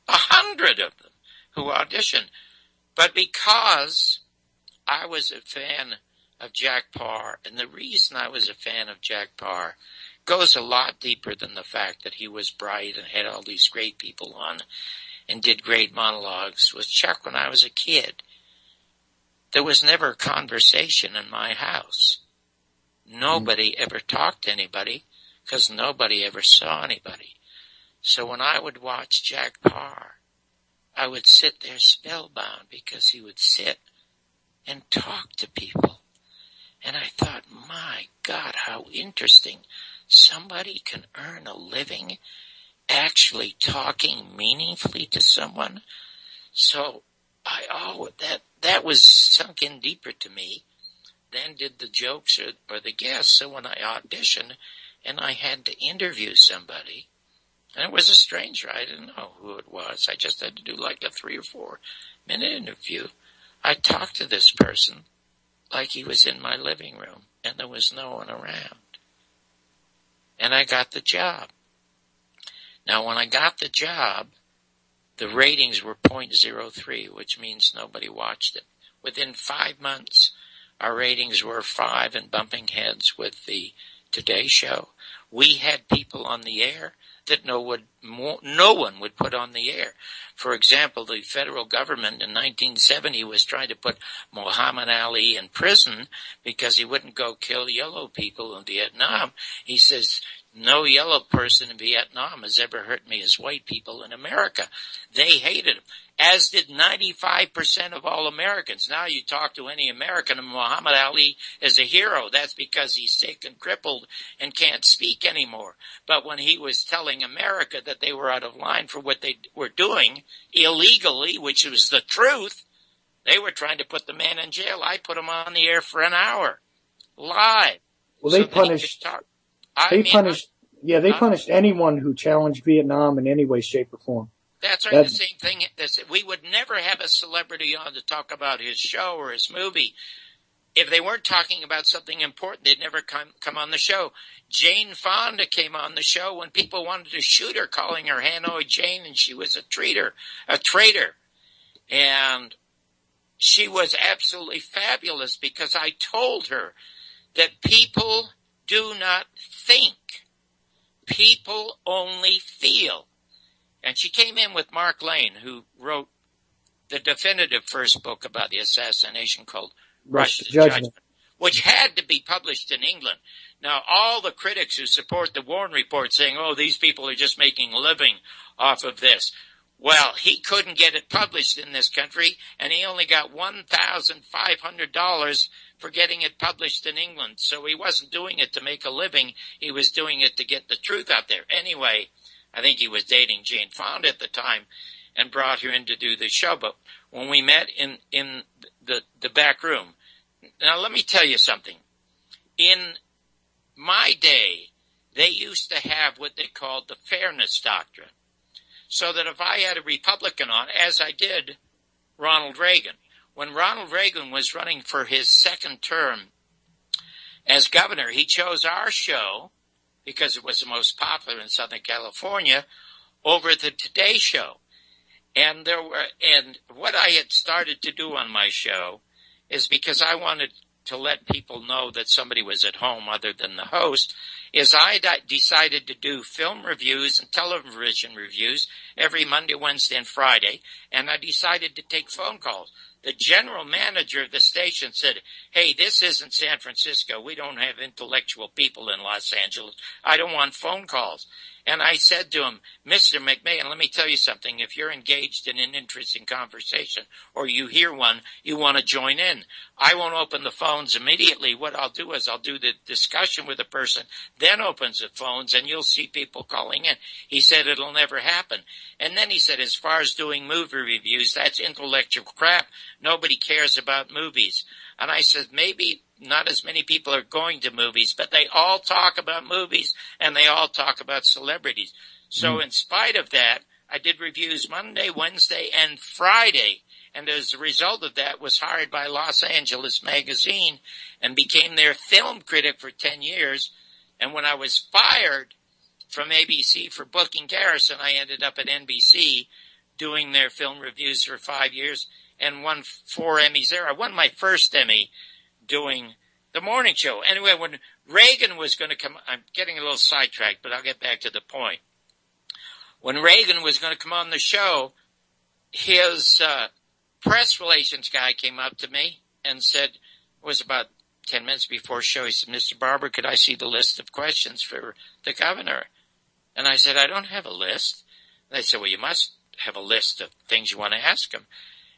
100 of them who auditioned. But because I was a fan of Jack Paar, and the reason I was a fan of Jack Paar goes a lot deeper than the fact that he was bright and had all these great people on and did great monologues, was Chuck, when I was a kid, there was never a conversation in my house. Nobody ever talked to anybody because nobody ever saw anybody. So when I would watch Jack Paar, I would sit there spellbound because he would sit and talk to people. And I thought, my God, how interesting. Somebody can earn a living actually talking meaningfully to someone. So that was sunk in deeper to me than did the jokes or the guests. So when I auditioned and I had to interview somebody, and it was a stranger, I didn't know who it was. I just had to do like a 3 or 4 minute interview. I talked to this person like he was in my living room and there was no one around. And I got the job. Now, when I got the job, the ratings were 0.03, which means nobody watched it. Within 5 months, our ratings were 5 and bumping heads with the Today Show. We had people on the air that no one would put on the air. For example, the federal government in 1970 was trying to put Muhammad Ali in prison because he wouldn't go kill yellow people in Vietnam. He says, no yellow person in Vietnam has ever hurt me as white people in America. They hated him, as did 95% of all Americans. Now you talk to any American and Muhammad Ali is a hero. That's because he's sick and crippled and can't speak anymore. But when he was telling America that they were out of line for what they were doing illegally, which was the truth, they were trying to put the man in jail. I put him on the air for an hour, live. Well, they punished anyone who challenged Vietnam in any way, shape, or form. That's right. The same thing. We would never have a celebrity on to talk about his show or his movie. if they weren't talking about something important, they'd never come on the show. Jane Fonda came on the show when people wanted to shoot her, calling her Hanoi Jane, and she was a traitor. And she was absolutely fabulous because I told her that people do not think. People only feel. And she came in with Mark Lane, who wrote the definitive first book about the assassination called Russia's Judgment, which had to be published in England. Now, all the critics who support the Warren Report saying, oh, these people are just making a living off of this. Well, he couldn't get it published in this country, and he only got $1,500 for getting it published in England. So he wasn't doing it to make a living. He was doing it to get the truth out there. Anyway, I think he was dating Jane Fonda at the time and brought her in to do the show. But when we met in the back room, now let me tell you something. In my day, they used to have what they called the fairness doctrine. So that if I had a Republican on, as I did Ronald Reagan, when Ronald Reagan was running for his second term as governor, he chose our show because it was the most popular in Southern California over the Today Show. And what I had started to do on my show is because I wanted to let people know that somebody was at home other than the host, is I decided to do film reviews and television reviews every Monday, Wednesday, and Friday, and I decided to take phone calls. The general manager of the station said, hey, this isn't San Francisco. We don't have intellectual people in Los Angeles. I don't want phone calls. And I said to him, Mr. McMahon, let me tell you something. If you're engaged in an interesting conversation or you hear one, you want to join in. I won't open the phones immediately. What I'll do is I'll do the discussion with the person, then opens the phones, and you'll see people calling in. He said it'll never happen. And then he said, as far as doing movie reviews, that's intellectual crap. Nobody cares about movies. And I said, maybe not as many people are going to movies, but they all talk about movies and they all talk about celebrities. So in spite of that, I did reviews Monday, Wednesday, and Friday. And as a result of that, was hired by Los Angeles Magazine and became their film critic for 10 years. And when I was fired from ABC for booking Garrison, I ended up at NBC doing their film reviews for 5 years and won 4 Emmys there. I won my first Emmy doing the morning show. Anyway, when Reagan was going to come, I'm getting a little sidetracked, but I'll get back to the point. When Reagan was going to come on the show, his press relations guy came up to me and said, it was about 10 minutes before the show, he said, Mr. Barber, could I see the list of questions for the governor? And I said, I don't have a list. And they said, well, you must have a list of things you want to ask him.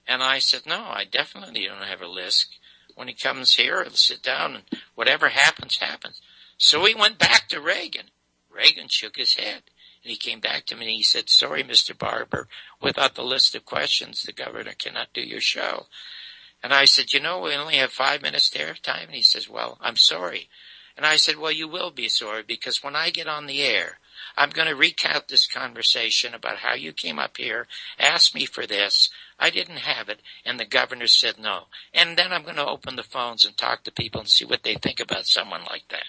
And I said, no, I definitely don't have a list. When he comes here, he'll sit down and whatever happens, happens. So he went back to Reagan. Reagan shook his head. And he came back to me and he said, sorry, Mr. Barber, without the list of questions, the governor cannot do your show. And I said, we only have 5 minutes to airtime. And he says, well, I'm sorry. And I said, well, you will be sorry because when I get on the air, I'm going to recount this conversation about how you came up here, asked me for this. I didn't have it, and the governor said no. And then I'm going to open the phones and talk to people and see what they think about someone like that.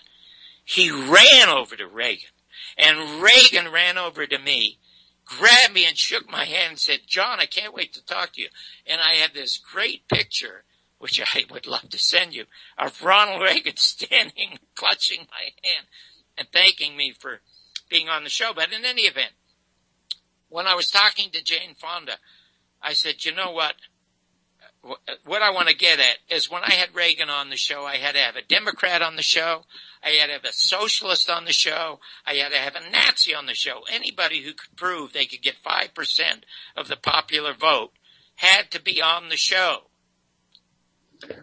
He ran over to Reagan, and Reagan ran over to me, grabbed me and shook my hand and said, John, I can't wait to talk to you. And I had this great picture, which I would love to send you, of Ronald Reagan standing, clutching my hand, and thanking me for being on the show. But in any event, when I was talking to Jane Fonda, I said, you know what? What I want to get at is when I had Reagan on the show, I had to have a Democrat on the show. I had to have a socialist on the show. I had to have a Nazi on the show. Anybody who could prove they could get 5% of the popular vote had to be on the show.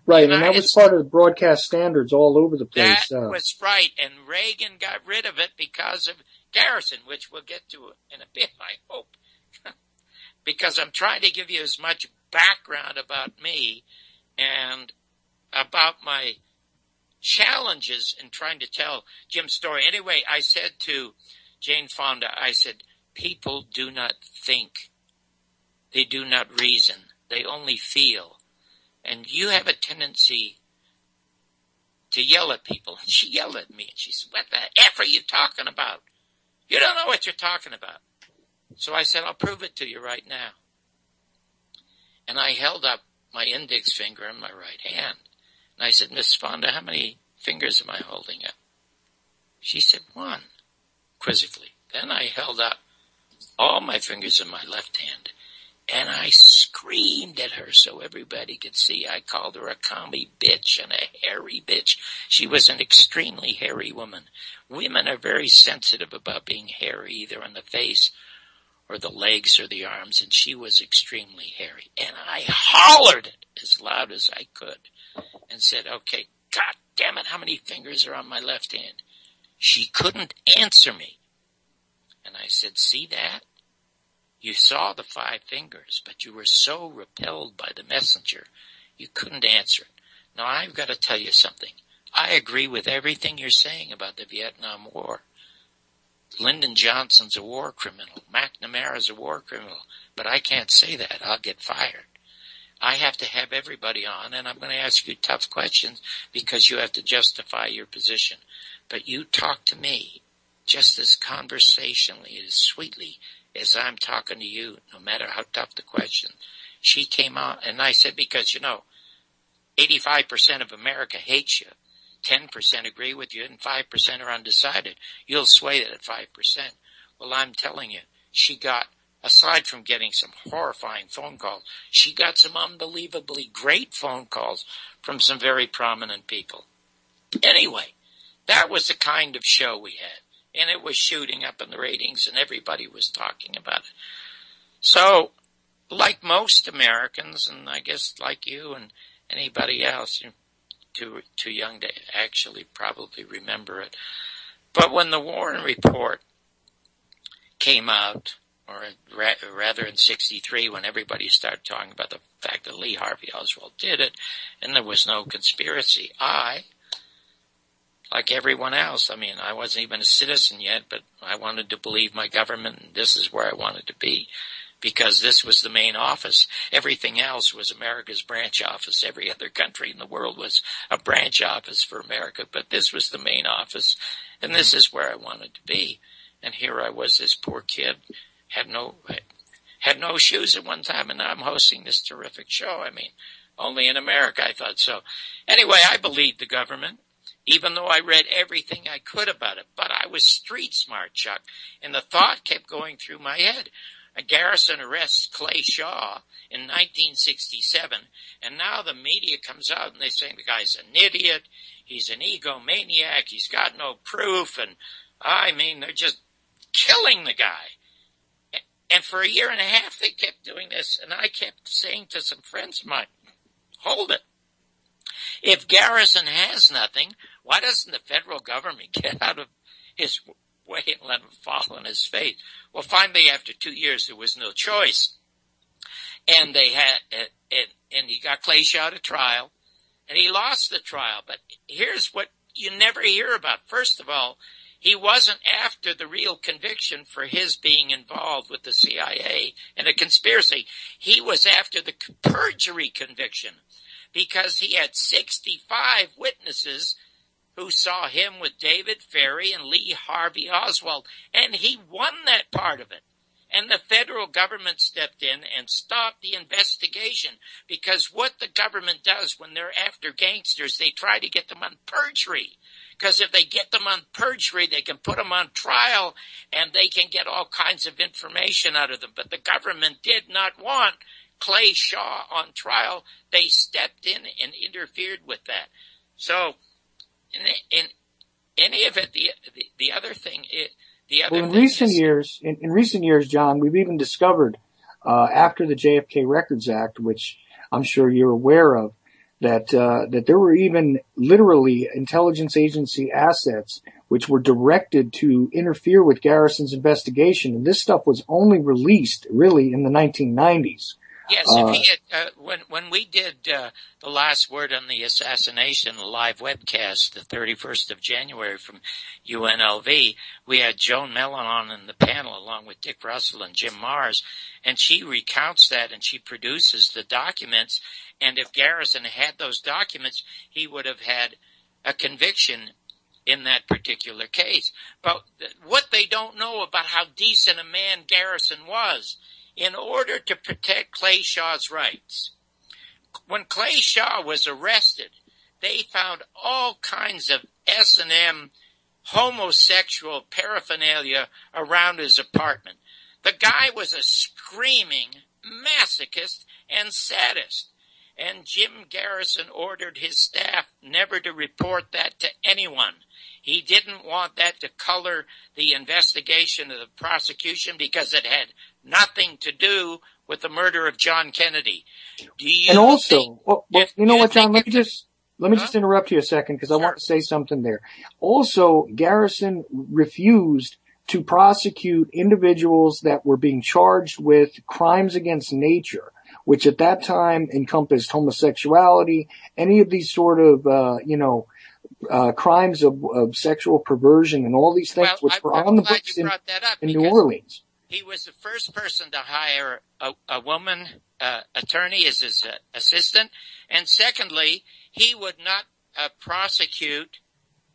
Right, and that was part of the broadcast standards all over the place. That was right, and Reagan got rid of it because of Garrison, which we'll get to in a bit, I hope. Because I'm trying to give you as much background about me and about my challenges in trying to tell Jim's story. Anyway, I said to Jane Fonda, I said, people do not think. They do not reason. They only feel. And you have a tendency to yell at people. And she yelled at me, and she said, "What the F are you talking about? You don't know what you're talking about." So I said, "I'll prove it to you right now." And I held up my index finger in my right hand. And I said, "Miss Fonda, how many fingers am I holding up?" She said, "1," quizzically. Then I held up all my fingers in my left hand, and I screamed at her so everybody could see. I called her a commie bitch and a hairy bitch. She was an extremely hairy woman. Women are very sensitive about being hairy, either on the face or the legs or the arms, and she was extremely hairy. And I hollered it as loud as I could and said, "Okay, God damn it, how many fingers are on my left hand?" She couldn't answer me. And I said, "See that? You saw the 5 fingers, but you were so repelled by the messenger, you couldn't answer it. Now, I've got to tell you something. I agree with everything you're saying about the Vietnam War. Lyndon Johnson's a war criminal. McNamara's a war criminal. But I can't say that. I'll get fired. I have to have everybody on, and I'm going to ask you tough questions because you have to justify your position. But you talk to me just as conversationally, as sweetly as I'm talking to you, no matter how tough the question." She came out, and I said, because, 85% of America hates you. 10% agree with you, and 5% are undecided. You'll sway that at 5%. Well, I'm telling you, she got, aside from getting some horrifying phone calls, she got some unbelievably great phone calls from some very prominent people. Anyway, that was the kind of show we had. And it was shooting up in the ratings, and everybody was talking about it. So, like most Americans, and I guess like you and anybody else, too young to actually probably remember it. But when the Warren Report came out, or rather in 1963, when everybody started talking about the fact that Lee Harvey Oswald did it, and there was no conspiracy, like everyone else, I wasn't even a citizen yet, but I wanted to believe my government, and this is where I wanted to be, because this was the main office. Everything else was America's branch office. Every other country in the world was a branch office for America, but this was the main office, and this is where I wanted to be. And here I was, this poor kid, had no shoes at one time, and now I'm hosting this terrific show. Only in America, I thought so. Anyway, I believed the government, even though I read everything I could about it. But I was street smart, Chuck, and the thought kept going through my head. A Garrison arrests Clay Shaw in 1967, and now the media comes out and they say the guy's an idiot, he's an egomaniac, he's got no proof, and they're just killing the guy. And for a year and a half they kept doing this, and I kept saying to some friends of mine, hold it. If Garrison has nothing, why doesn't the federal government get out of his way and let him fall on his face? Well, finally, after 2 years, there was no choice. And they had, and he got Clay Shaw to trial, and he lost the trial. But here's what you never hear about. First of all, he wasn't after the real conviction for his being involved with the CIA and a conspiracy. He was after the perjury conviction, because he had 65 witnesses who saw him with David Ferrie and Lee Harvey Oswald, and he won that part of it. And the federal government stepped in and stopped the investigation, because what the government does when they're after gangsters, they try to get them on perjury. Because if they get them on perjury, they can put them on trial, and they can get all kinds of information out of them. But the government did not want Clay Shaw on trial. They stepped in and interfered with that. So, in any event, the other thing is, in recent years, John, we've even discovered after the JFK Records Act, which I'm sure you're aware of, that there were even literally intelligence agency assets which were directed to interfere with Garrison's investigation, and this stuff was only released really in the 1990s. Yes, if he had, when we did the last word on the assassination, the live webcast, the 31st of January from UNLV, we had Joan Mellon on in the panel along with Dick Russell and Jim Mars, and she recounts that and she produces the documents. And if Garrison had those documents, he would have had a conviction in that particular case. But what they don't know about how decent a man Garrison was, in order to protect Clay Shaw's rights. When Clay Shaw was arrested, they found all kinds of S&M homosexual paraphernalia around his apartment. The guy was a screaming masochist and sadist. And Jim Garrison ordered his staff never to report that to anyone. He didn't want that to color the investigation of the prosecution because it had nothing to do with the murder of John Kennedy. And also, you know what, John? Let me just interrupt you a second because I want to say something there. Also, Garrison refused to prosecute individuals that were being charged with crimes against nature, which at that time encompassed homosexuality, any of these sort of, crimes of sexual perversion and all these things, which were on the books in New Orleans. He was the first person to hire a woman attorney as his assistant. And secondly, he would not prosecute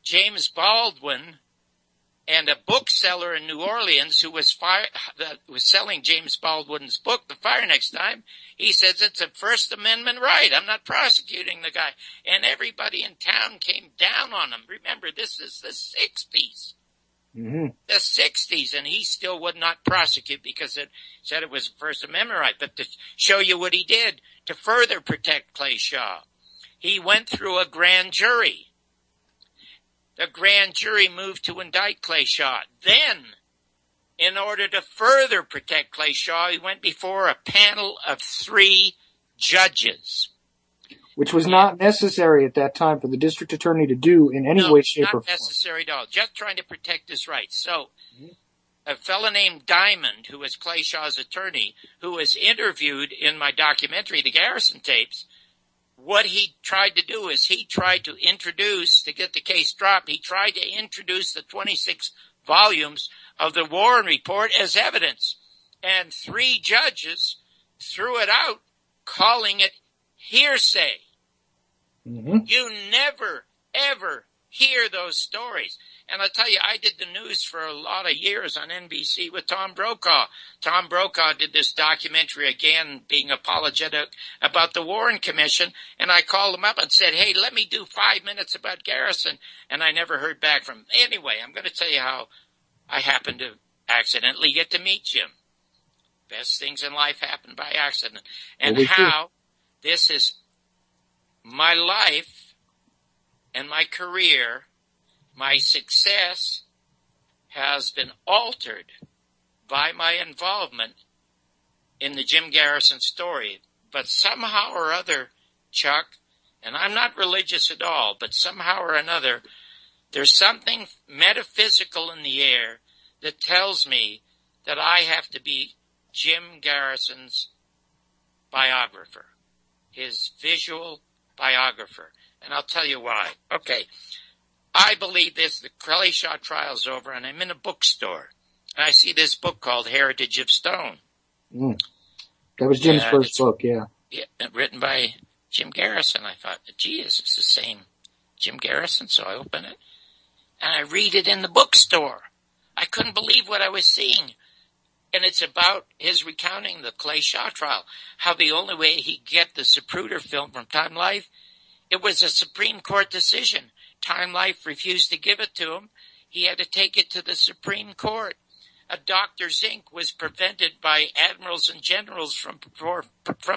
James Baldwin and a bookseller in New Orleans who was selling James Baldwin's book, The Fire Next Time. He says it's a First Amendment right. I'm not prosecuting the guy. And everybody in town came down on him. Remember, this is the 60s. Mm-hmm. The 60s, and he still would not prosecute because it said it was a First Amendment right. But to show you what he did to further protect Clay Shaw, he went through a grand jury. The grand jury moved to indict Clay Shaw. Then, in order to further protect Clay Shaw, he went before a panel of 3 judges. Which was not necessary at that time for the district attorney to do in any way, shape, or form. Not necessary at all. Just trying to protect his rights. So, a fellow named Diamond, who was Clay Shaw's attorney, who was interviewed in my documentary, The Garrison Tapes, what he tried to do is he tried to introduce, to get the case dropped, he tried to introduce the 26 volumes of the Warren Report as evidence. And 3 judges threw it out, calling it hearsay. Mm-hmm. You never, ever hear those stories. And I'll tell you, I did the news for a lot of years on NBC with Tom Brokaw. Tom Brokaw did this documentary, again, being apologetic about the Warren Commission. And I called him up and said, hey, let me do 5 minutes about Garrison. And I never heard back from him. Anyway, I'm going to tell you how I happened to accidentally get to meet Jim. Best things in life happen by accident. And how this is my life and my career. My success has been altered by my involvement in the Jim Garrison story. But somehow or other, Chuck, and I'm not religious at all, but somehow or another, there's something metaphysical in the air that tells me that I have to be Jim Garrison's biographer, his visual biographer. And I'll tell you why. Okay. I believe this, the Clay Shaw trial's over, and I'm in a bookstore, and I see this book called Heritage of Stone. Mm. That was Jim's first book, yeah. Yeah, written by Jim Garrison. I thought, gee, is this the same Jim Garrison? So I open it, and I read it in the bookstore. I couldn't believe what I was seeing. And it's about his recounting the Clay Shaw trial, how the only way he could get the Zapruder film from Time Life, it was a Supreme Court decision. Time Life refused to give it to him. He had to take it to the Supreme Court. A Dr. Zink was prevented by admirals and generals from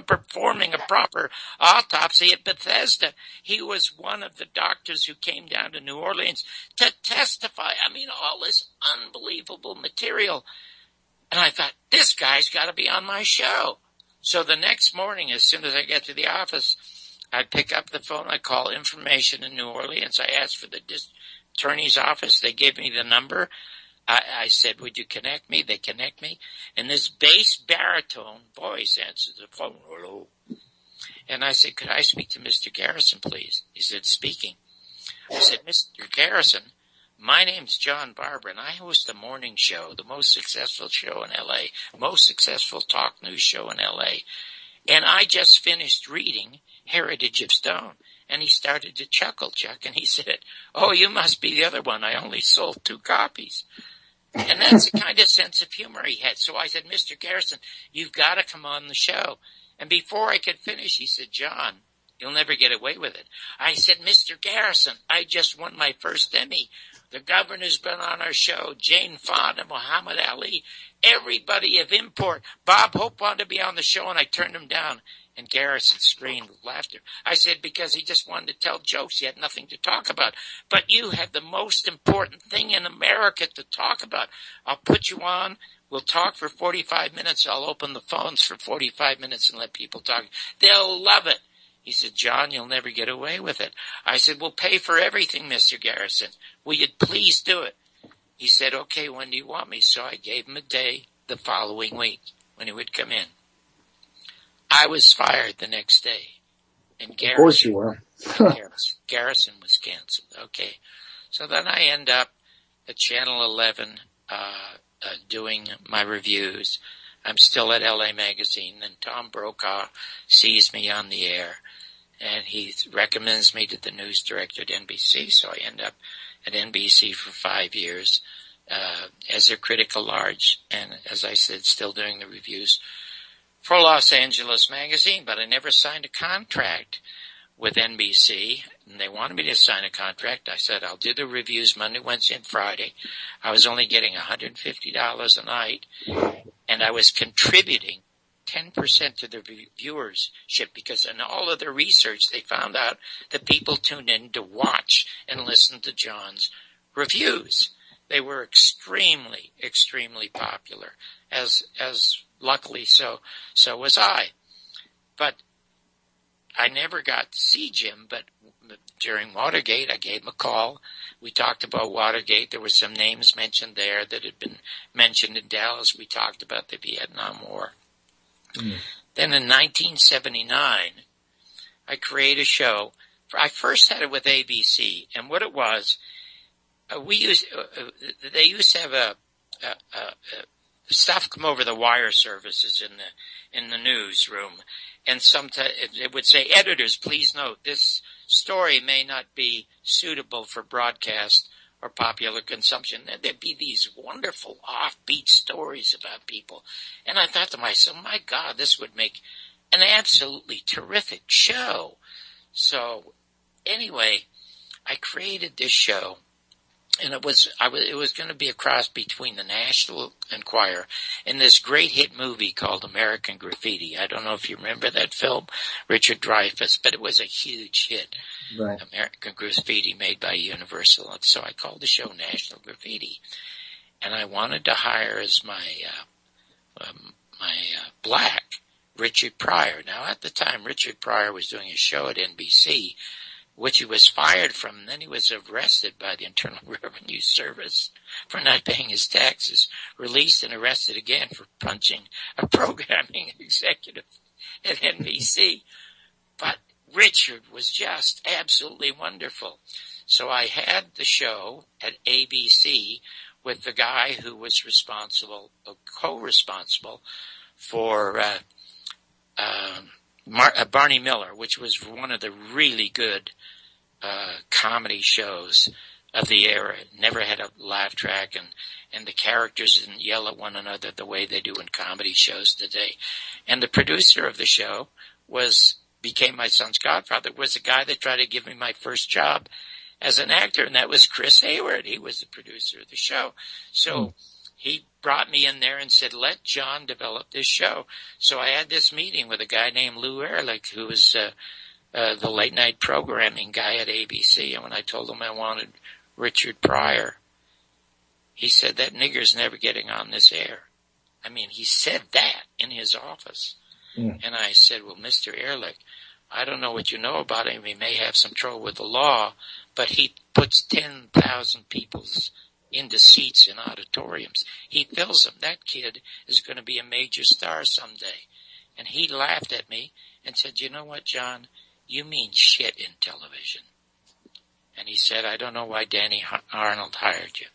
performing a proper autopsy at Bethesda. He was one of the doctors who came down to New Orleans to testify. I mean, all this unbelievable material. And I thought, this guy's got to be on my show. So the next morning, as soon as I get to the office, I pick up the phone, I call information in New Orleans. I asked for the attorney's office. They gave me the number. I said, would you connect me? They connect me. And this bass baritone voice answers the phone. Hello. And I said, could I speak to Mr. Garrison, please? He said, speaking. I said, Mr. Garrison, my name's John Barber, and I host a morning show, the most successful show in L.A., most successful talk news show in L.A., and I just finished reading Heritage of Stone. And he started to chuckle, Chuck, and he said, "Oh, you must be the other one. I only sold 2 copies." And that's the kind of sense of humor he had. So I said, "Mr. Garrison, you've got to come on the show." And before I could finish, he said, "John, you'll never get away with it." I said, "Mr. Garrison, I just won my first Emmy. The governor's been on our show, Jane Fonda, Muhammad Ali, everybody of import. Bob Hope wanted to be on the show," and I turned him down. And Garrison screamed with laughter. I said, "Because he just wanted to tell jokes. He had nothing to talk about. But you had the most important thing in America to talk about. I'll put you on. We'll talk for 45 minutes. I'll open the phones for 45 minutes and let people talk. They'll love it." He said, "John, you'll never get away with it." I said, "We'll pay for everything, Mr. Garrison. Will you please do it?" He said, "Okay, when do you want me?" So I gave him a day the following week when he would come in. I was fired the next day. And Garrison, Of course you were. Garrison was canceled. Okay. So then I end up at Channel 11 doing my reviews. I'm still at LA Magazine, and Tom Brokaw sees me on the air, and he recommends me to the news director at NBC, so I end up at NBC for 5 years as their critic at large, and as I said, still doing the reviews for Los Angeles Magazine, but I never signed a contract with NBC, and they wanted me to sign a contract. I said, "I'll do the reviews Monday, Wednesday, and Friday." I was only getting $150 a night, and I was contributing 10% to the viewership, because in all of their research, they found out that people tuned in to watch and listen to John's reviews. They were extremely, extremely popular, as luckily so was I. But I never got to see Jim, but during Watergate, I gave him a call. We talked about Watergate. There were some names mentioned there that had been mentioned in Dallas. We talked about the Vietnam War. Then in 1979, I created a show. I first had it with ABC, and what it was, they used to have stuff come over the wire services in the newsroom, and sometimes it would say, "Editors, please note, this story may not be suitable for broadcast or popular consumption." And there'd be these wonderful offbeat stories about people. And I thought to myself, my God, this would make an absolutely terrific show. So anyway, I created this show, and it was going to be a cross between the National Enquirer and this great hit movie called American Graffiti. I don't know if you remember that film, Richard Dreyfuss, but it was a huge hit. Right. American Graffiti, made by Universal. And so I called the show National Graffiti. And I wanted to hire as my black Richard Pryor. Now, at the time, Richard Pryor was doing a show at NBC, which he was fired from, and then he was arrested by the Internal Revenue Service for not paying his taxes, released and arrested again for punching a programming executive at NBC. But Richard was just absolutely wonderful. So I had the show at ABC with the guy who was co-responsible for Barney Miller, which was one of the really good comedy shows of the era. It never had a laugh track, and the characters didn't yell at one another the way they do in comedy shows today. And the producer of the show became my son's godfather, was the guy that tried to give me my first job as an actor, and that was Chris Hayward. He was the producer of the show. So he brought me in there and said, "Let John develop this show." So I had this meeting with a guy named Lou Ehrlich, who was the late night programming guy at ABC. And when I told him I wanted Richard Pryor, he said, "That nigger's never getting on this air." I mean, he said that in his office. And I said, "Well, Mr. Ehrlich, I don't know what you know about him. He may have some trouble with the law, but he puts 10,000 people into seats in auditoriums. He fills them. That kid is going to be a major star someday." And he laughed at me and said, "You know what, John? You mean shit in television." And he said, "I don't know why Danny Arnold hired you."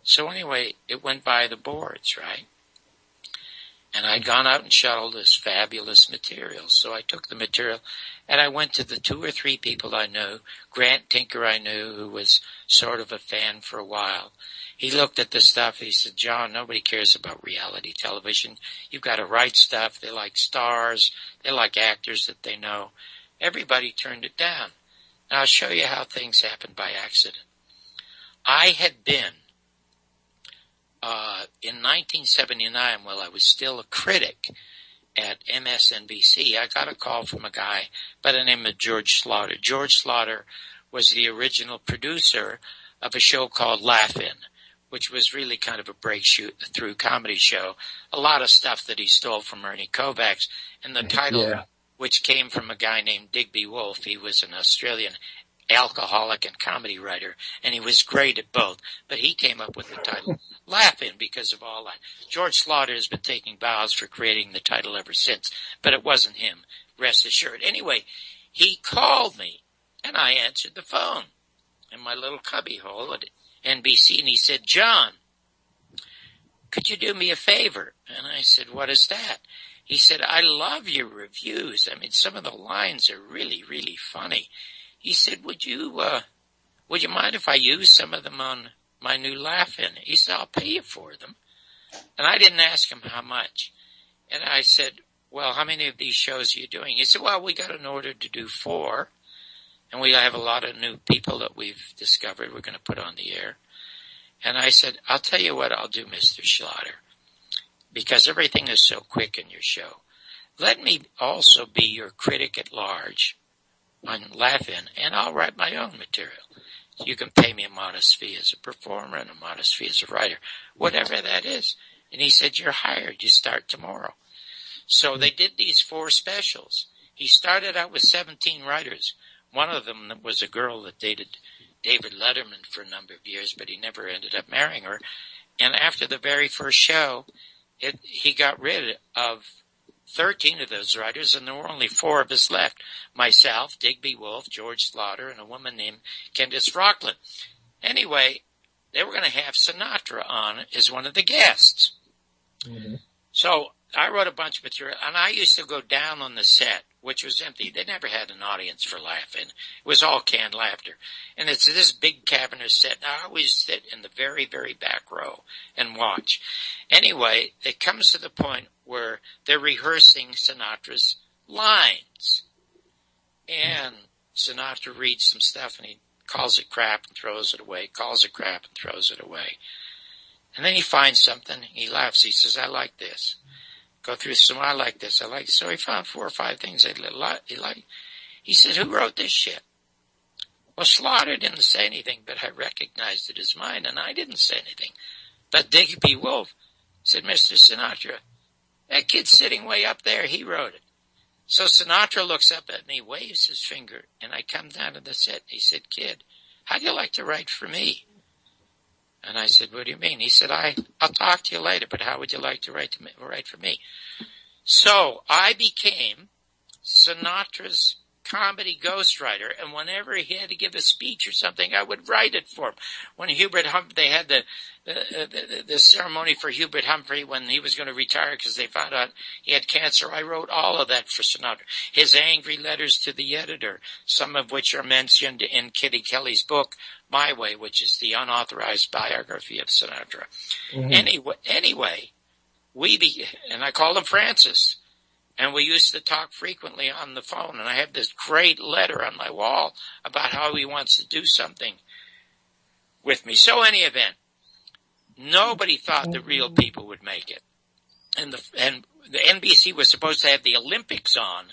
So anyway, it went by the boards, right? And I'd gone out and shot all this fabulous material. So I took the material and I went to the 2 or 3 people I knew. Grant Tinker I knew, who was sort of a fan for a while. He looked at the stuff. He said, John, nobody cares about reality television. You've got to write stuff. They like stars. They like actors that they know. Everybody turned it down. Now I'll show you how things happen by accident. I had been, in 1979, while I was still a critic at MSNBC, I got a call from a guy by the name of George Slaughter. George Slaughter was the original producer of a show called Laugh-In, which was really kind of a breakthrough comedy show. A lot of stuff that he stole from Ernie Kovacs. And the title, which came from a guy named Digby Wolfe, he was an Australian alcoholic and comedy writer, and he was great at both. But he came up with the title Laugh-In because of all that. George Slaughter has been taking bows for creating the title ever since, but it wasn't him, rest assured. Anyway, he called me, and I answered the phone in my little cubbyhole at NBC, and he said, John, could you do me a favor? And I said, what is that? He said, I love your reviews. I mean, some of the lines are really, really funny. He said, would you mind if I use some of them on my new Laugh-In? He said, I'll pay you for them. And I didn't ask him how much. And I said, well, how many of these shows are you doing? He said, well, we got an order to do 4. And we have a lot of new people that we've discovered we're going to put on the air. And I said, I'll tell you what I'll do, Mr. Slaughter, because everything is so quick in your show. Let me also be your critic at large on Laugh-In, and I'll write my own material. You can pay me a modest fee as a performer and a modest fee as a writer, whatever that is. And he said, you're hired. You start tomorrow. So they did these 4 specials. He started out with 17 writers. One of them was a girl that dated David Letterman for a number of years, but he never ended up marrying her. And after the very first show, he got rid of 13 of those writers, and there were only 4 of us left. Myself, Digby Wolfe, George Slaughter, and a woman named Candace Rockland. Anyway, they were going to have Sinatra on as one of the guests. Mm-hmm. So I wrote a bunch of material, and I used to go down on the set, which was empty. They never had an audience for Laugh-In. It was all canned laughter. And it's this big cavernous set. And I always sit in the very, very back row and watch. Anyway, it comes to the point where they're rehearsing Sinatra's lines. And Sinatra reads some stuff, and he calls it crap and throws it away, calls it crap and throws it away. And then he finds something. He laughs. He says, I like this. Go through some, I like this, I like. So he found 4 or 5 things he liked. He said, who wrote this shit? Well, Slaughter didn't say anything, but I recognized it as mine, and I didn't say anything. But Digby Wolfe said, Mr. Sinatra, that kid's sitting way up there, he wrote it. So Sinatra looks up at me, waves his finger, and I come down to the set. He said, kid, how'd you like to write for me? And I said, what do you mean? He said, I'll talk to you later, but how would you like to write for me? So I became Sinatra's comedy ghostwriter, and whenever he had to give a speech or something, I would write it for him. When Hubert Humphrey, they had the ceremony for Hubert Humphrey when he was going to retire because they found out he had cancer, I wrote all of that for Sinatra. His angry letters to the editor, some of which are mentioned in Kitty Kelly's book, My Way, which is the unauthorized biography of Sinatra. Mm-hmm. Anyway, and I called him Francis. And we used to talk frequently on the phone, and I have this great letter on my wall about how he wants to do something with me. So any event, nobody thought the real people would make it. And the NBC was supposed to have the Olympics on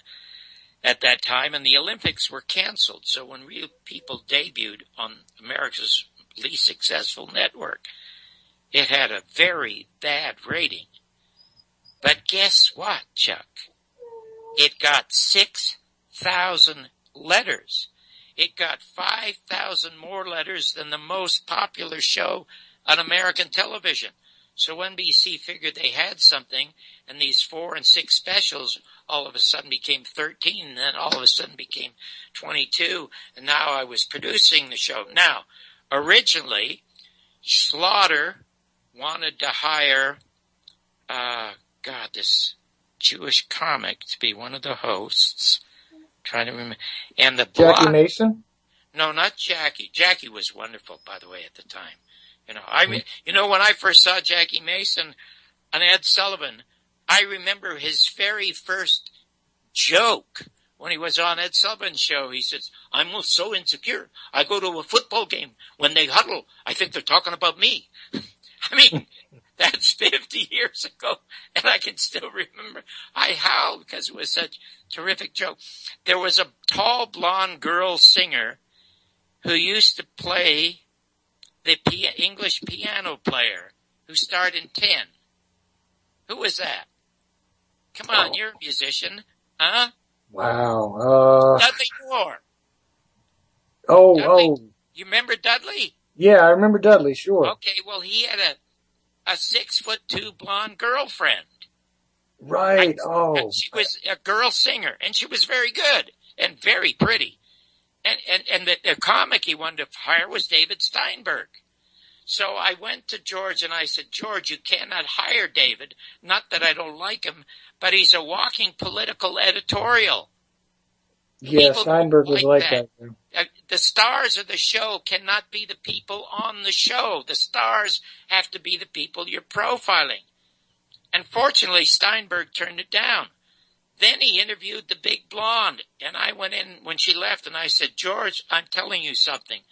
at that time, and the Olympics were canceled. So when real people debuted on America's least successful network, it had a very bad rating. But guess what, Chuck? It got 6,000 letters. It got 5,000 more letters than the most popular show on American television. So NBC figured they had something, and these 4 and 6 specials all of a sudden became 13, and then all of a sudden became 22, and now I was producing the show. Now, originally, Slaughter wanted to hire God, this Jewish comic to be one of the hosts. Trying to remember. And the Jackie Mason? No, not Jackie. Jackie was wonderful, by the way, at the time. When I first saw Jackie Mason on Ed Sullivan, I remember his very first joke when he was on Ed Sullivan's show. He says, "I'm so insecure. I go to a football game. When they huddle, I think they're talking about me." I mean, that's 50 years ago, and I can still remember. I howled because it was such a terrific joke. There was a tall, blonde girl singer who used to play the English piano player who starred in 10. Who was that? Come on, you're a musician. Huh? Wow. Dudley Moore. Dudley. Oh. You remember Dudley? Yeah, I remember Dudley, sure. Okay, well, he had a 6'2" blonde girlfriend. Right, And she was a girl singer, and she was very good and very pretty. And the comic he wanted to hire was David Steinberg. So I went to George and I said, "George, you cannot hire David. Not that I don't like him, but he's a walking political editorial." Yeah, People Steinberg was like that. The stars of the show cannot be the people on the show. The stars have to be the people you're profiling. And fortunately, Steinberg turned it down. Then he interviewed the big blonde, and I went in when she left, and I said, "George, I'm telling you something.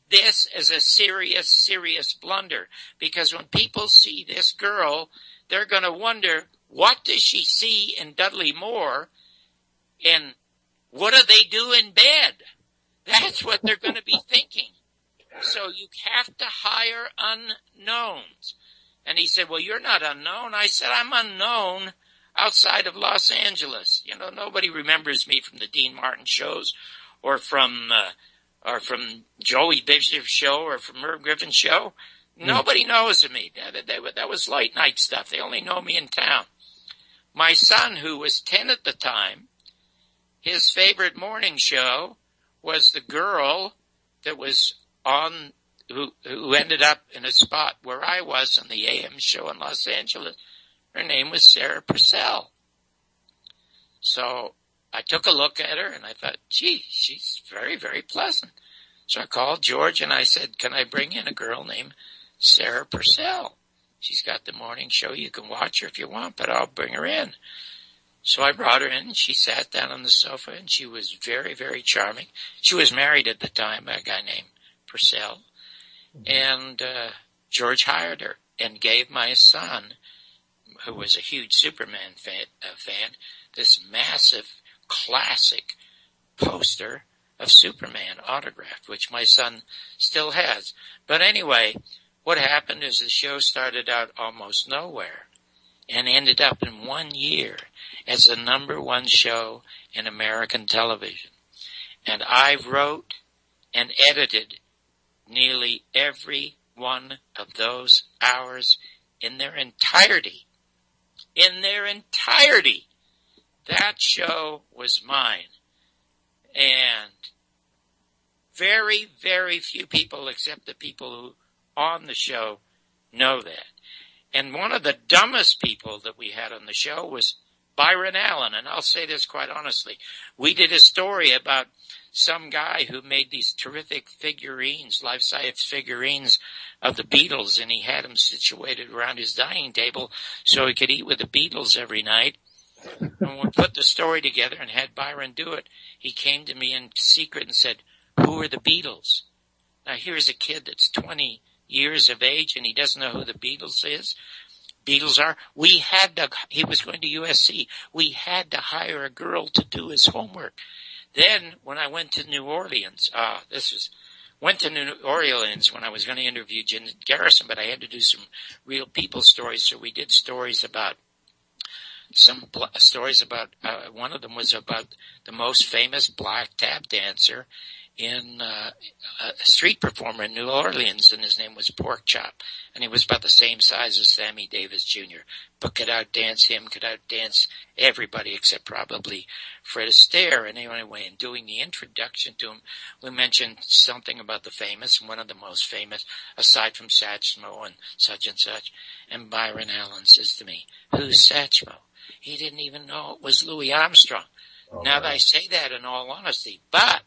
This is a serious, serious blunder, because when people see this girl, they're going to wonder, what does she see in Dudley Moore, and what do they do in bed?" That's what they're going to be thinking. So you have to hire unknowns. And he said, "Well, you're not unknown." I said, "I'm unknown outside of Los Angeles. Nobody remembers me from the Dean Martin shows or from Joey Bishop's show or from Merv Griffin's show. Nobody knows of me. That was late night stuff. They only know me in town." My son, who was 10 at the time, his favorite morning show was the girl that was on, who ended up in a spot where I was on the AM show in Los Angeles. Her name was Sarah Purcell. So I took a look at her and I thought, gee, she's very, very pleasant. So I called George and I said, "Can I bring in a girl named Sarah Purcell? She's got the morning show. You can watch her if you want, but I'll bring her in." So I brought her in and she sat down on the sofa and she was very, very charming. She was married at the time, a guy named Purcell. And George hired her and gave my son, who was a huge Superman fan, this massive classic poster of Superman autographed, which my son still has. But anyway, what happened is the show started out almost nowhere and ended up in 1 year as the #1 show in American television. And I wrote and edited nearly every one of those hours in their entirety. In their entirety. That show was mine. And very, very few people, except the people who on the show, know that. And one of the dumbest people that we had on the show was Byron Allen. And I'll say this quite honestly. We did a story about some guy who made these terrific figurines, life-size figurines of the Beatles, and he had them situated around his dining table so he could eat with the Beatles every night. And when we put the story together and had Byron do it, he came to me in secret and said, "Who are the Beatles?" Now here's a kid that's 20 years of age and he doesn't know who the Beatles is. Beatles are. He was going to USC. We had to hire a girl to do his homework. Then when I went to New Orleans, went to New Orleans when I was going to interview Jim Garrison, but I had to do some real people stories. So we did stories about one of them was about the most famous black tap dancer in a street performer in New Orleans, and his name was Pork Chop, and he was about the same size as Sammy Davis Jr., but could outdance him, could outdance everybody except probably Fred Astaire. And anyway, in doing the introduction to him, we mentioned something about the famous, one of the most famous, aside from Satchmo and such, and Byron Allen says to me, "Who's Satchmo?" He didn't even know it was Louis Armstrong. Oh, now, right. I say that in all honesty, but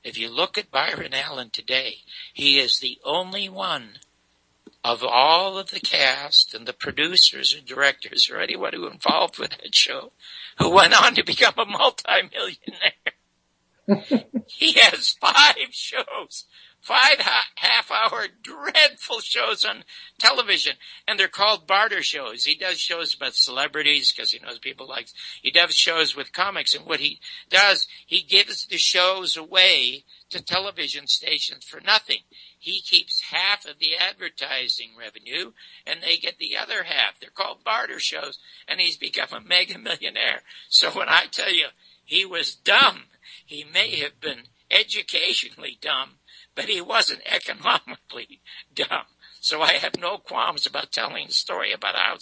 if you look at Byron Allen today, he is the only one of all of the cast and the producers or directors or anyone who involved with that show who went on to become a multimillionaire. He has 5 shows, 5 half-hour dreadful shows on television, and they're called barter shows. He does shows about celebrities because he knows people like. He does shows with comics, and what he does, he gives the shows away to television stations for nothing. He keeps half of the advertising revenue, and they get the other half. They're called barter shows, and he's become a mega millionaire. So when I tell you he was dumb, he may have been educationally dumb, but he wasn't economically dumb. So I have no qualms about telling the story about how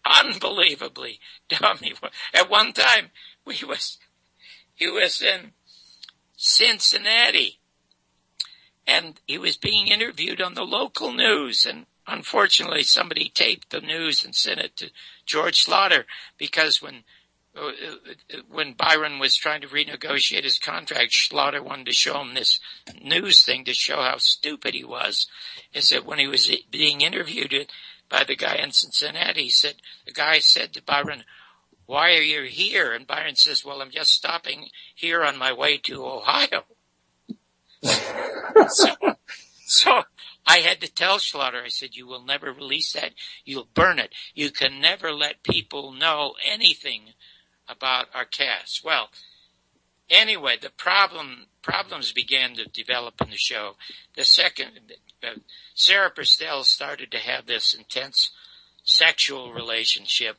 unbelievably dumb he was. At one time, he was in Cincinnati, and he was being interviewed on the local news, and unfortunately somebody taped the news and sent it to George Slaughter, because when Byron was trying to renegotiate his contract, Slaughter wanted to show him this news thing to show how stupid he was. Is that when he was being interviewed by the guy in Cincinnati, the guy said to Byron, "Why are you here?" And Byron says, "Well, I'm just stopping here on my way to Ohio." So I had to tell Slaughter, I said, "You will never release that. You'll burn it. You can never let people know anything about our cast." Well, anyway, the problems began to develop in the show. The second, Sarah Purcell started to have this intense sexual relationship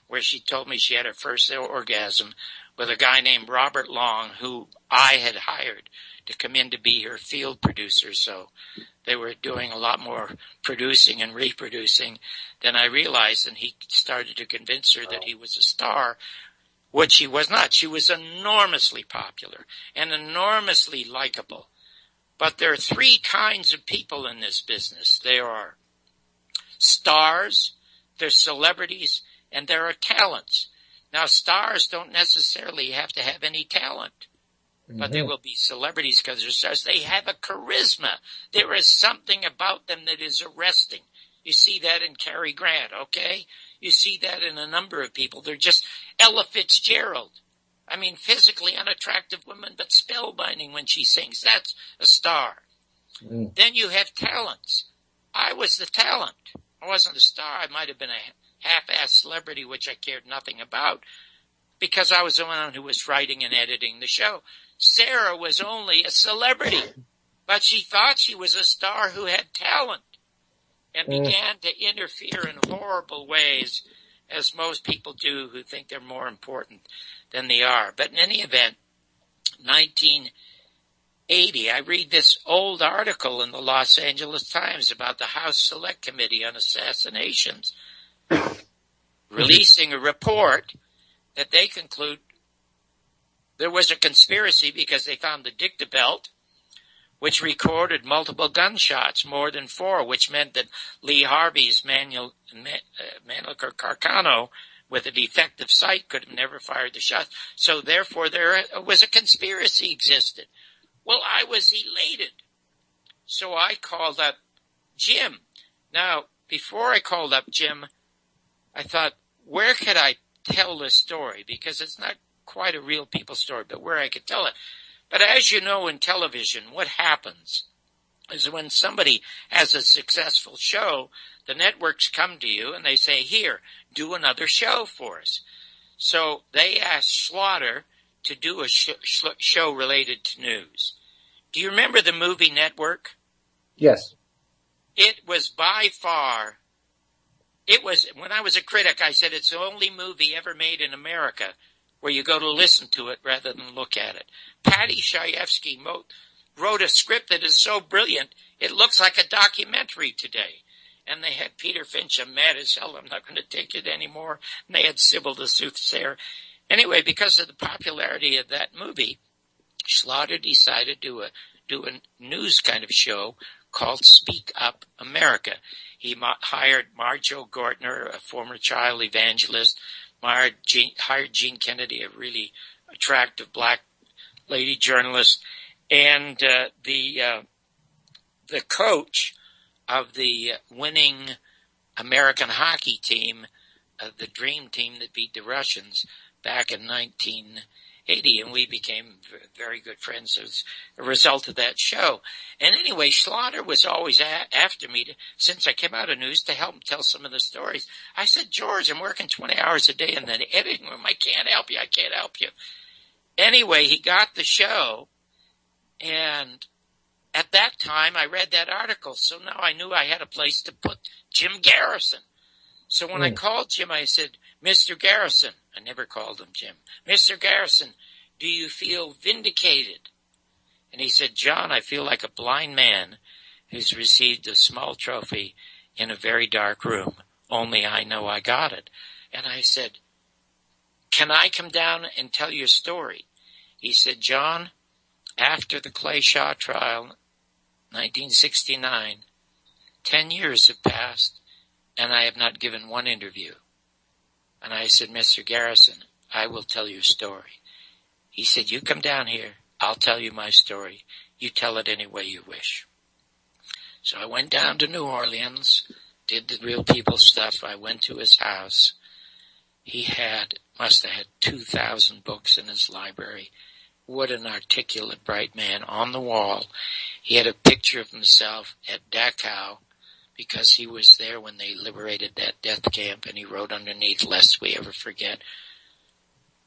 where she told me she had her first orgasm with a guy named Robert Long, who I had hired to come in to be her field producer. So they were doing a lot more producing and reproducing than I realized, and he started to convince her that he was a star, which she was not. She was enormously popular and enormously likable. But there are 3 kinds of people in this business. There are stars, there's celebrities, and there are talents. Now, stars don't necessarily have to have any talent, but they will be celebrities because they're stars. They have a charisma. There is something about them that is arresting. You see that in Cary Grant, okay? You see that in a number of people. They're just Ella Fitzgerald. I mean, physically unattractive woman, but spellbinding when she sings. That's a star. Then you have talents. I was the talent. I wasn't a star. I might have been a half-assed celebrity, which I cared nothing about, because I was the one who was writing and editing the show. Sarah was only a celebrity, but she thought she was a star who had talent, and began to interfere in horrible ways, as most people do who think they're more important than they are. But in any event, 1980, I read this old article in the Los Angeles Times about the House Select Committee on Assassinations releasing a report that they conclude there was a conspiracy because they found the dicta belt, which recorded multiple gunshots, more than 4, which meant that Lee Harvey's Manuel Carcano, with a defective sight, could have never fired the shots. So therefore, there was a conspiracy existed. Well, I was elated. So I called up Jim. Now, before I called up Jim, I thought, where could I tell this story? Because it's not quite a real people story, but where I could tell it. But as you know, in television, what happens is when somebody has a successful show, the networks come to you and they say, "Here, do another show for us." So they asked Slaughter to do a show related to news. Do you remember the movie Network? Yes. It was by far, when I was a critic, I said it's the only movie ever made in America where you go to listen to it rather than look at it. Patty Chayefsky wrote a script that is so brilliant, it looks like a documentary today. And they had Peter Finch, I'm mad as hell, I'm not going to take it anymore. And they had Sybil the Soothsayer. Anyway, because of the popularity of that movie, Slaughter decided to do a news kind of show called Speak Up America. He hired Marjo Gortner, a former child evangelist, hired Gene Kennedy, a really attractive black lady journalist, and the coach of the winning American hockey team, the Dream Team that beat the Russians back in 1980, and we became very good friends as a result of that show. And anyway, Slaughter was always after me, since I came out of news, to help him tell some of the stories. I said, George, I'm working 20 hours a day in the editing room. I can't help you. Anyway, he got the show, and at that time, I read that article, so now I knew I had a place to put Jim Garrison. So when I called Jim, I said, Mr. Garrison, I never called him Jim, Mr. Garrison, do you feel vindicated? And he said, John, I feel like a blind man who's received a small trophy in a very dark room. Only I know I got it. And I said, can I come down and tell your story? He said, John, after the Clay Shaw trial, 1969, 10 years have passed, and I have not given one interview. And I said, Mr. Garrison, I will tell your story. He said, you come down here, I'll tell you my story. You tell it any way you wish. So I went down to New Orleans, did the Real People stuff. I went to his house. He must have had 2,000 books in his library. What an articulate, bright man. On the wall, he had a picture of himself at Dachau, because he was there when they liberated that death camp, and he wrote underneath, lest we ever forget.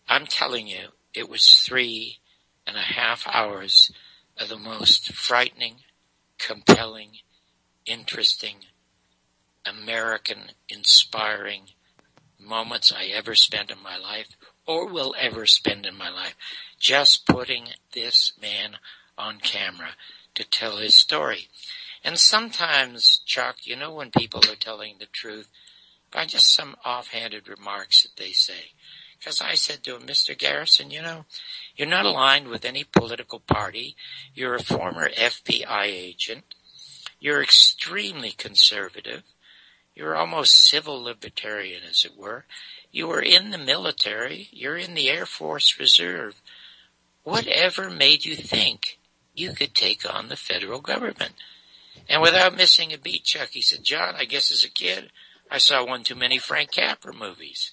I'm telling you, it was 3.5 hours of the most frightening, compelling, interesting, American, inspiring moments I ever spent in my life, or will ever spend in my life, just putting this man on camera to tell his story. And sometimes, Chuck, you know when people are telling the truth by just some offhanded remarks that they say. Because I said to him, Mr. Garrison, you know, you're not aligned with any political party. You're a former FBI agent. You're extremely conservative. You're almost civil libertarian, as it were. You were in the military. You're in the Air Force Reserve. Whatever made you think you could take on the federal government? And without missing a beat, Chuck, he said, John, I guess as a kid, I saw one too many Frank Capra movies.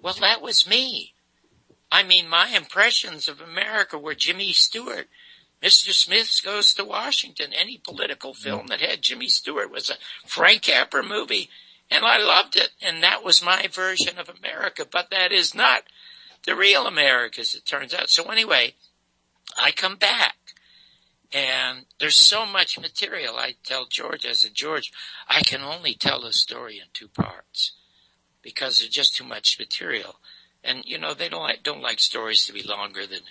Well, that was me. I mean, my impressions of America were Jimmy Stewart. Mr. Smith Goes to Washington. Any political film that had Jimmy Stewart was a Frank Capra movie, and I loved it. And that was my version of America, but that is not the real America, as it turns out. So anyway, I come back. And there's so much material. I tell George, I said, George, I can only tell a story in 2 parts because there's just too much material. And, you know, they don't like stories to be longer than,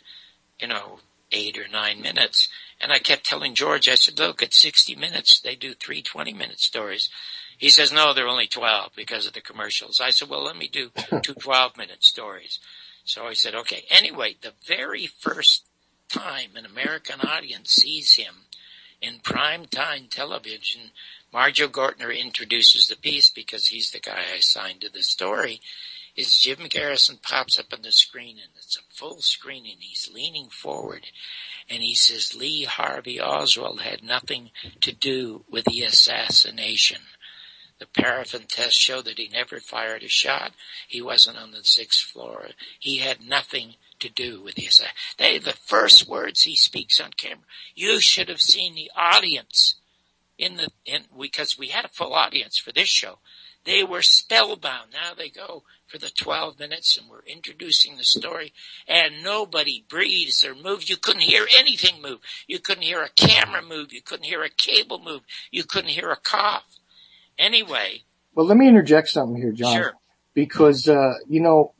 8 or 9 minutes. And I kept telling George, I said, look, at 60 minutes, they do 3 20-minute stories. He says, no, they're only 12 because of the commercials. I said, well, let me do 2 12-minute stories. So I said, okay. Anyway, the very first time an American audience sees him in primetime television, Marjo Gortner introduces the piece because he's the guy I signed to the story, is Jim Garrison pops up on the screen, and it's a full screen, and he's leaning forward, and he says, Lee Harvey Oswald had nothing to do with the assassination. The paraffin test showed that he never fired a shot. He wasn't on the 6th floor. He had nothing to do with the assassination. The first words he speaks on camera. You should have seen the audience because we had a full audience for this show. They were spellbound. Now they go for the 12 minutes, and we're introducing the story, and nobody breathes or moves. You couldn't hear anything move. You couldn't hear a camera move. You couldn't hear a cable move. You couldn't hear a cough. Anyway. Well, let me interject something here, John. Sure. Because,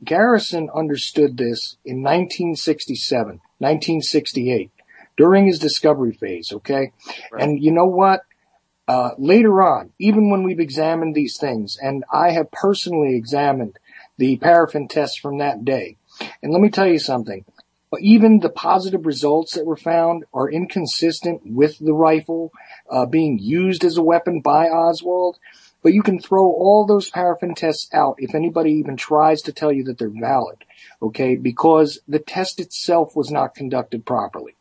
Garrison understood this in 1967, 1968. during his discovery phase, okay? Right. And you know what? Later on, even when we've examined these things, and I have personally examined the paraffin tests from that day, and let me tell you something, even the positive results that were found are inconsistent with the rifle being used as a weapon by Oswald, but you can throw all those paraffin tests out if anybody even tries to tell you that they're valid, okay, because the test itself was not conducted properly,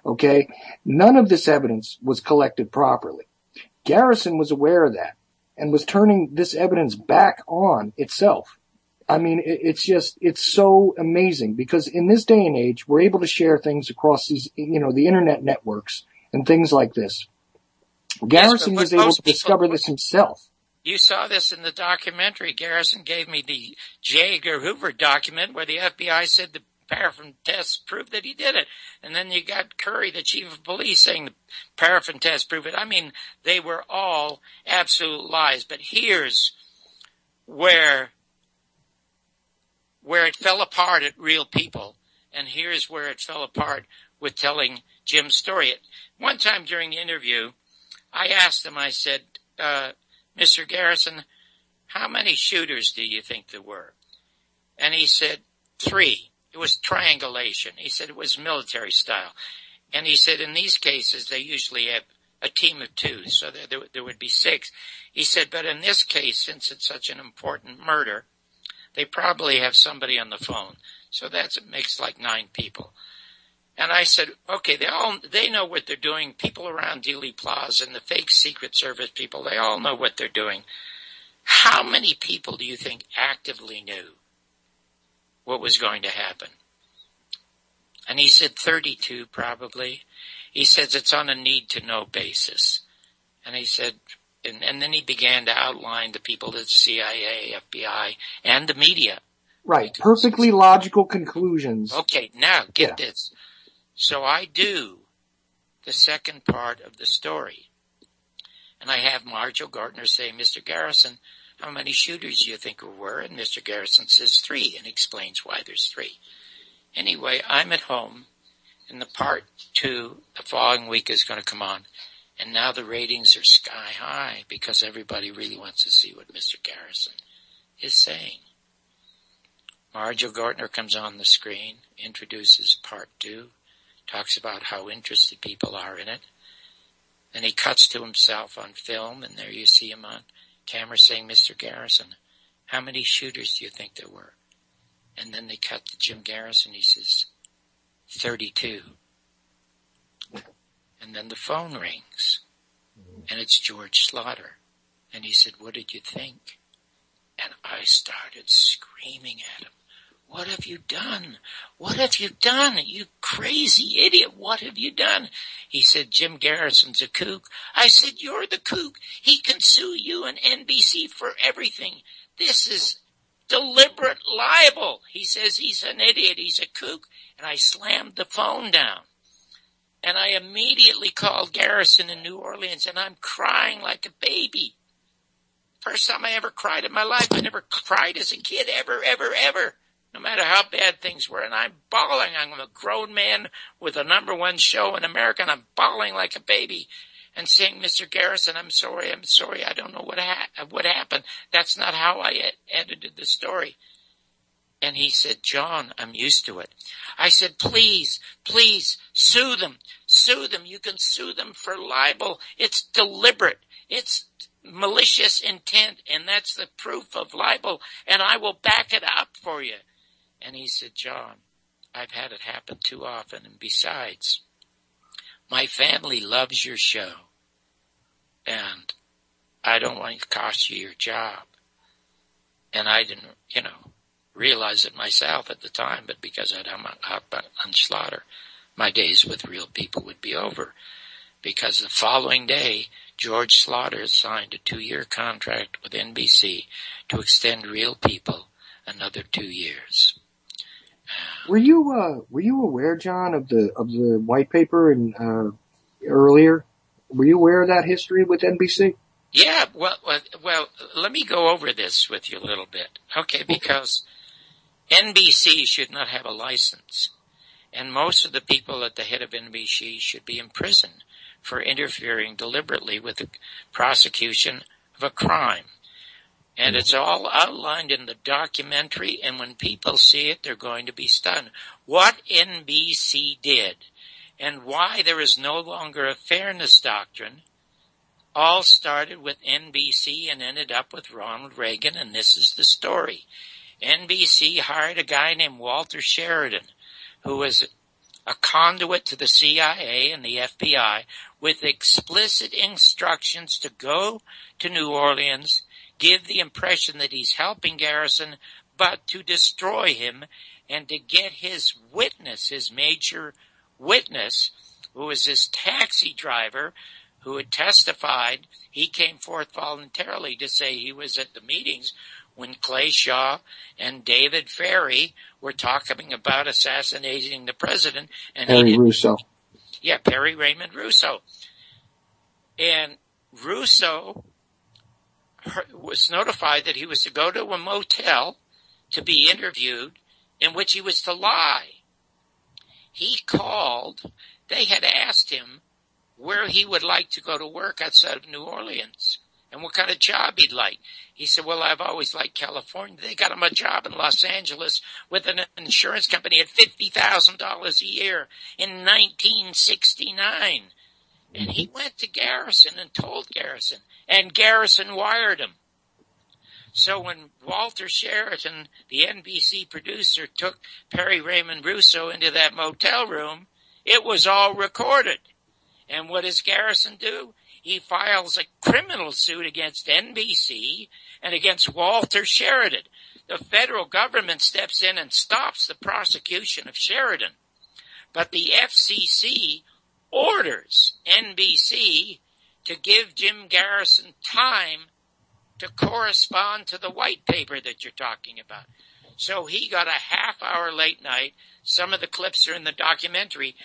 okay? None of this evidence was collected properly. Garrison was aware of that and was turning this evidence back on itself. I mean, it's so amazing because in this day and age, we're able to share things across these, the internet networks and things like this. Garrison was able to discover this himself. You saw this in the documentary. Garrison gave me the J. Edgar Hoover document where the FBI said the paraffin tests proved that he did it. And then you got Curry, the chief of police, saying the paraffin tests prove it. I mean, they were all absolute lies. But here's where it fell apart at Real People, and here's where it fell apart with telling Jim's story. One time during the interview, I asked him, I said, Mr. Garrison, how many shooters do you think there were? And he said, 3. It was triangulation. He said it was military style. And he said in these cases, they usually have a team of 2, so there would be 6. He said, but in this case, since it's such an important murder, they probably have somebody on the phone. So it makes like 9 people. And I said, okay, they know what they're doing. People around Dealey Plaza and the fake Secret Service people, they all know what they're doing. How many people do you think actively knew what was going to happen? And he said 32 probably. He says it's on a need-to-know basis. And he said, and then he began to outline the people at CIA, FBI, and the media. Right, perfectly logical conclusions. Okay, now get this. So I do the second part of the story. And I have Marjo Gardner say, Mr. Garrison, how many shooters do you think there were? And Mr. Garrison says 3 and explains why there's 3. Anyway, I'm at home, and the part 2 the following week is going to come on. And now the ratings are sky high because everybody really wants to see what Mr. Garrison is saying. Marjo Gardner comes on the screen, introduces part 2, talks about how interested people are in it. Then he cuts to himself on film, and there you see him on camera saying, Mr. Garrison, how many shooters do you think there were? And then they cut to Jim Garrison. He says, 32. And then the phone rings, and it's George Slaughter. And he said, what did you think? And I started screaming at him. What have you done? What have you done? You crazy idiot. What have you done? He said, Jim Garrison's a kook. I said, you're the kook. He can sue you and NBC for everything. This is deliberate libel. He says he's an idiot. He's a kook. And I slammed the phone down. And I immediately called Garrison in New Orleans, and I'm crying like a baby. First time I ever cried in my life. I never cried as a kid, ever, ever, ever. No matter how bad things were. And I'm bawling. I'm a grown man with a #1 show in America, and I'm bawling like a baby and saying, Mr. Garrison, I'm sorry. I don't know what happened. That's not how I edited the story. And he said, John, I'm used to it. I said, please, sue them. Sue them. You can sue them for libel. It's deliberate. It's malicious intent, and that's the proof of libel, and I will back it up for you. And he said, John, I've had it happen too often, and besides, my family loves your show, and I don't want to cost you your job. And I didn't, realize it myself at the time, but because I'd hung up on Slaughter, my days with Real People would be over. Because the following day, George Slaughter signed a 2-year contract with NBC to extend Real People another 2 years. Were you aware, John, of the white paper and earlier? Were you aware of that history with NBC? Yeah, well, let me go over this with you a little bit, okay? Because NBC should not have a license, And most of the people at the head of NBC should be in prison for interfering deliberately with the prosecution of a crime. And it's all outlined in the documentary, and when people see it, they're going to be stunned. What NBC did and why there is no longer a fairness doctrine all started with NBC and ended up with Ronald Reagan, and this is the story. NBC hired a guy named Walter Sheridan, who was a conduit to the CIA and the FBI, with explicit instructions to go to New Orleans, give the impression that he's helping Garrison, but to destroy him and to get his witness, his major witness, who was his taxi driver, who had testified. He came forth voluntarily to say he was at the meetings when Clay Shaw and David Ferry were talking about assassinating the president. And Perry Russo. Yeah, Perry Raymond Russo. And Russo was notified that he was to go to a motel to be interviewed, in which he was to lie. He called. They had asked him where he would like to go to work outside of New Orleans and what kind of job he'd like. He said, well, I've always liked California. They got him a job in Los Angeles with an insurance company at $50,000 a year in 1969. And he went to Garrison and told Garrison, and Garrison wired him. So when Walter Sheridan, the NBC producer, took Perry Raymond Russo into that motel room, it was all recorded. And what does Garrison do? He files a criminal suit against NBC and against Walter Sheridan. The federal government steps in and stops the prosecution of Sheridan. But the FCC orders NBC to give Jim Garrison time to correspond to the white paper that you're talking about. So he got a half-hour late night, some of the clips are in the documentary,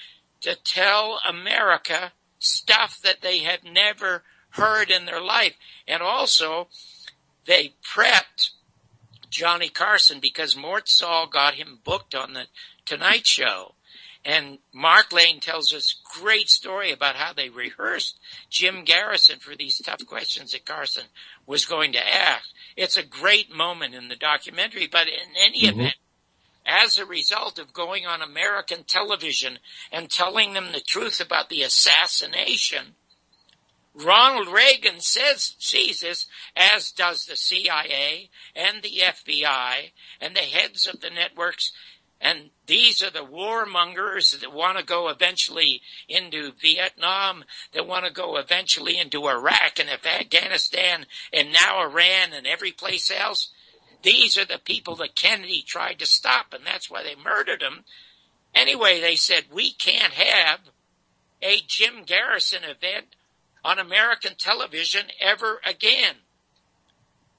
to tell America stuff that they had never heard in their life. And also, they prepped Johnny Carson because Mort Saul got him booked on the Tonight Show. And Mark Lane tells us a great story about how they rehearsed Jim Garrison for these tough questions that Carson was going to ask. It's a great moment in the documentary, but in any event, as a result of going on American television and telling them the truth about the assassination, Ronald Reagan sees this, as does the CIA and the FBI and the heads of the networks. And these are the warmongers that want to go eventually into Vietnam, that want to go eventually into Iraq and Afghanistan and now Iran and every place else. These are the people that Kennedy tried to stop, and that's why they murdered him. Anyway, they said, we can't have a Jim Garrison event on American television ever again.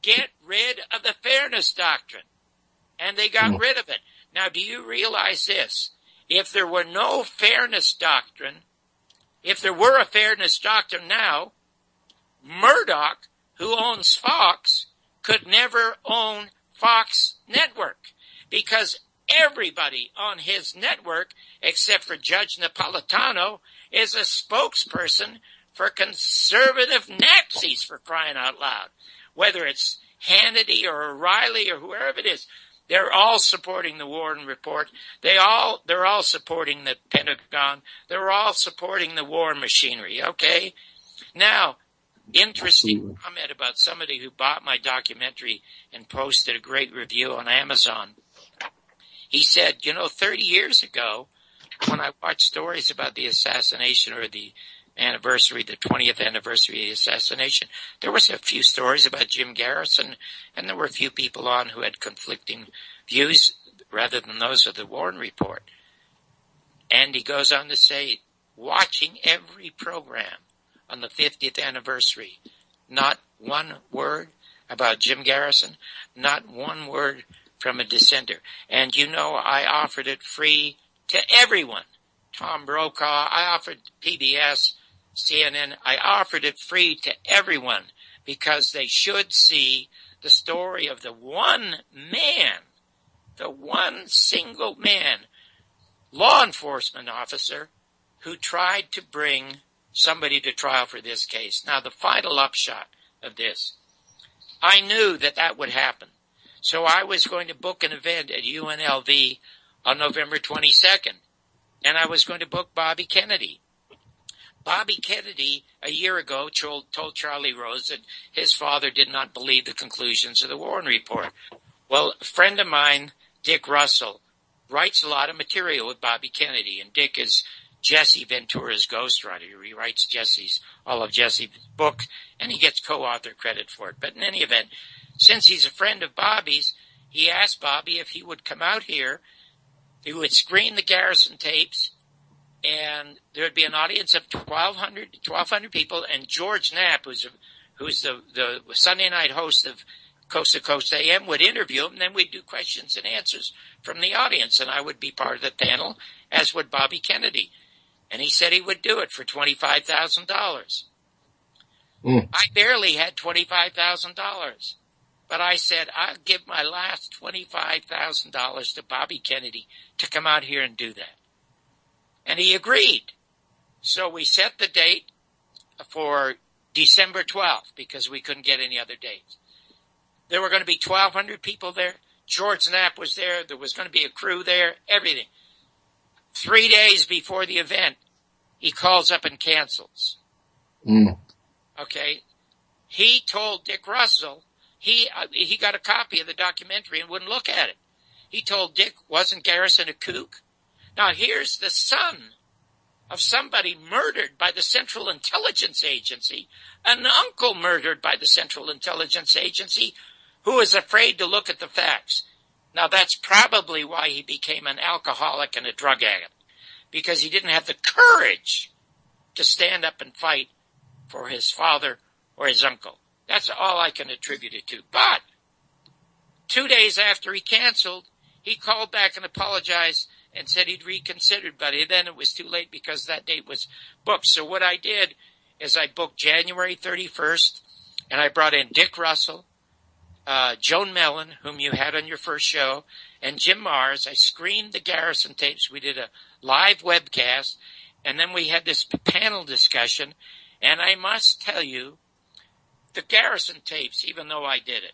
Get rid of the fairness doctrine. And they got rid of it. Now, do you realize this? If there were no fairness doctrine, if there were a fairness doctrine now, Murdoch, who owns Fox, could never own Fox Network, because everybody on his network, except for Judge Napolitano, is a spokesperson for conservative Nazis, for crying out loud. Whether it's Hannity or O'Reilly or whoever it is, they're all supporting the Warren Report. They're all supporting the Pentagon. They're all supporting the war machinery, okay? Now, interesting comment about somebody who bought my documentary and posted a great review on Amazon. He said, 30 years ago, when I watched stories about the assassination or the 20th anniversary of the assassination, there was a few stories about Jim Garrison, and there were a few people on who had conflicting views rather than those of the Warren Report. And he goes on to say, watching every program on the 50th anniversary, not one word about Jim Garrison, not one word from a dissenter. And I offered it free to everyone. Tom Brokaw, I offered PBS, CNN, I offered it free to everyone because they should see the story of the one man, the one single man law enforcement officer who tried to bring somebody to trial for this case. Now, the final upshot of this, I knew that that would happen. So I was going to book an event at UNLV on November 22nd, and I was going to book Bobby Kennedy. Bobby Kennedy, a year ago, told Charlie Rose that his father did not believe the conclusions of the Warren Report. Well, a friend of mine, Dick Russell, writes a lot of material with Bobby Kennedy, and Dick is Jesse Ventura's ghostwriter. He writes all of Jesse's book, and he gets co-author credit for it. But in any event, since he's a friend of Bobby's, he asked Bobby if he would come out here. He would screen the Garrison tapes, and there would be an audience of 1,200 people, and George Knapp, who's the Sunday night host of Coast to Coast AM, would interview him, and then we'd do questions and answers from the audience, and I would be part of the panel, as would Bobby Kennedy. And he said he would do it for $25,000. I barely had $25,000. But I said, I'll give my last $25,000 to Bobby Kennedy to come out here and do that. And he agreed. So we set the date for December 12th because we couldn't get any other dates. There were going to be 1,200 people there. George Knapp was there. There was going to be a crew there, everything. 3 days before the event, he calls up and cancels. Okay. He told Dick Russell, he got a copy of the documentary and wouldn't look at it. He told Dick, wasn't Garrison a kook? Now here's the son of somebody murdered by the Central Intelligence Agency, an uncle murdered by the Central Intelligence Agency, who is afraid to look at the facts. Now that's probably why he became an alcoholic and a drug addict, because he didn't have the courage to stand up and fight for his father or his uncle. That's all I can attribute it to. But 2 days after he canceled, he called back and apologized and said he'd reconsidered, but then it was too late because that date was booked. So what I did is I booked January 31st, and I brought in Dick Russell, Joan Mellon, whom you had on your first show, and Jim Mars. I screened the Garrison tapes. We did a live webcast, and then we had this panel discussion. And I must tell you, the Garrison tapes, even though I did it,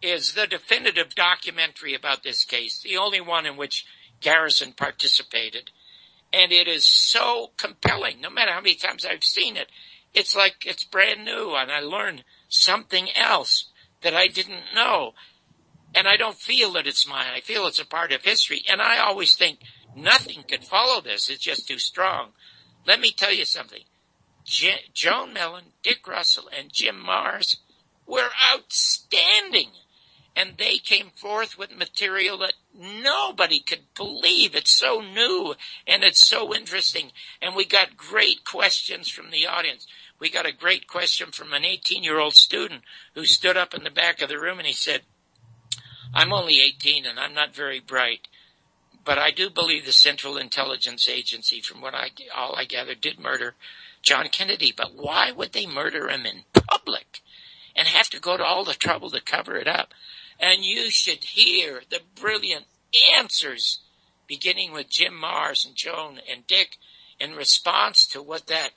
is the definitive documentary about this case, the only one in which Garrison participated. And it is so compelling. No matter how many times I've seen it, it's like it's brand new, and I learned something else that I didn't know. And I don't feel that it's mine. I feel it's a part of history. And I always think nothing could follow this. It's just too strong. Let me tell you something. Joan Mellon, Dick Russell, and Jim Mars were outstanding. And they came forth with material that nobody could believe. It's so new and it's so interesting. And we got great questions from the audience. We got a great question from an 18-year-old student who stood up in the back of the room and he said, I'm only 18 and I'm not very bright, but I do believe the Central Intelligence Agency, from what all I gather, did murder John Kennedy. But why would they murder him in public and have to go to all the trouble to cover it up? And you should hear the brilliant answers, beginning with Jim Mars and Joan and Dick, in response to what that,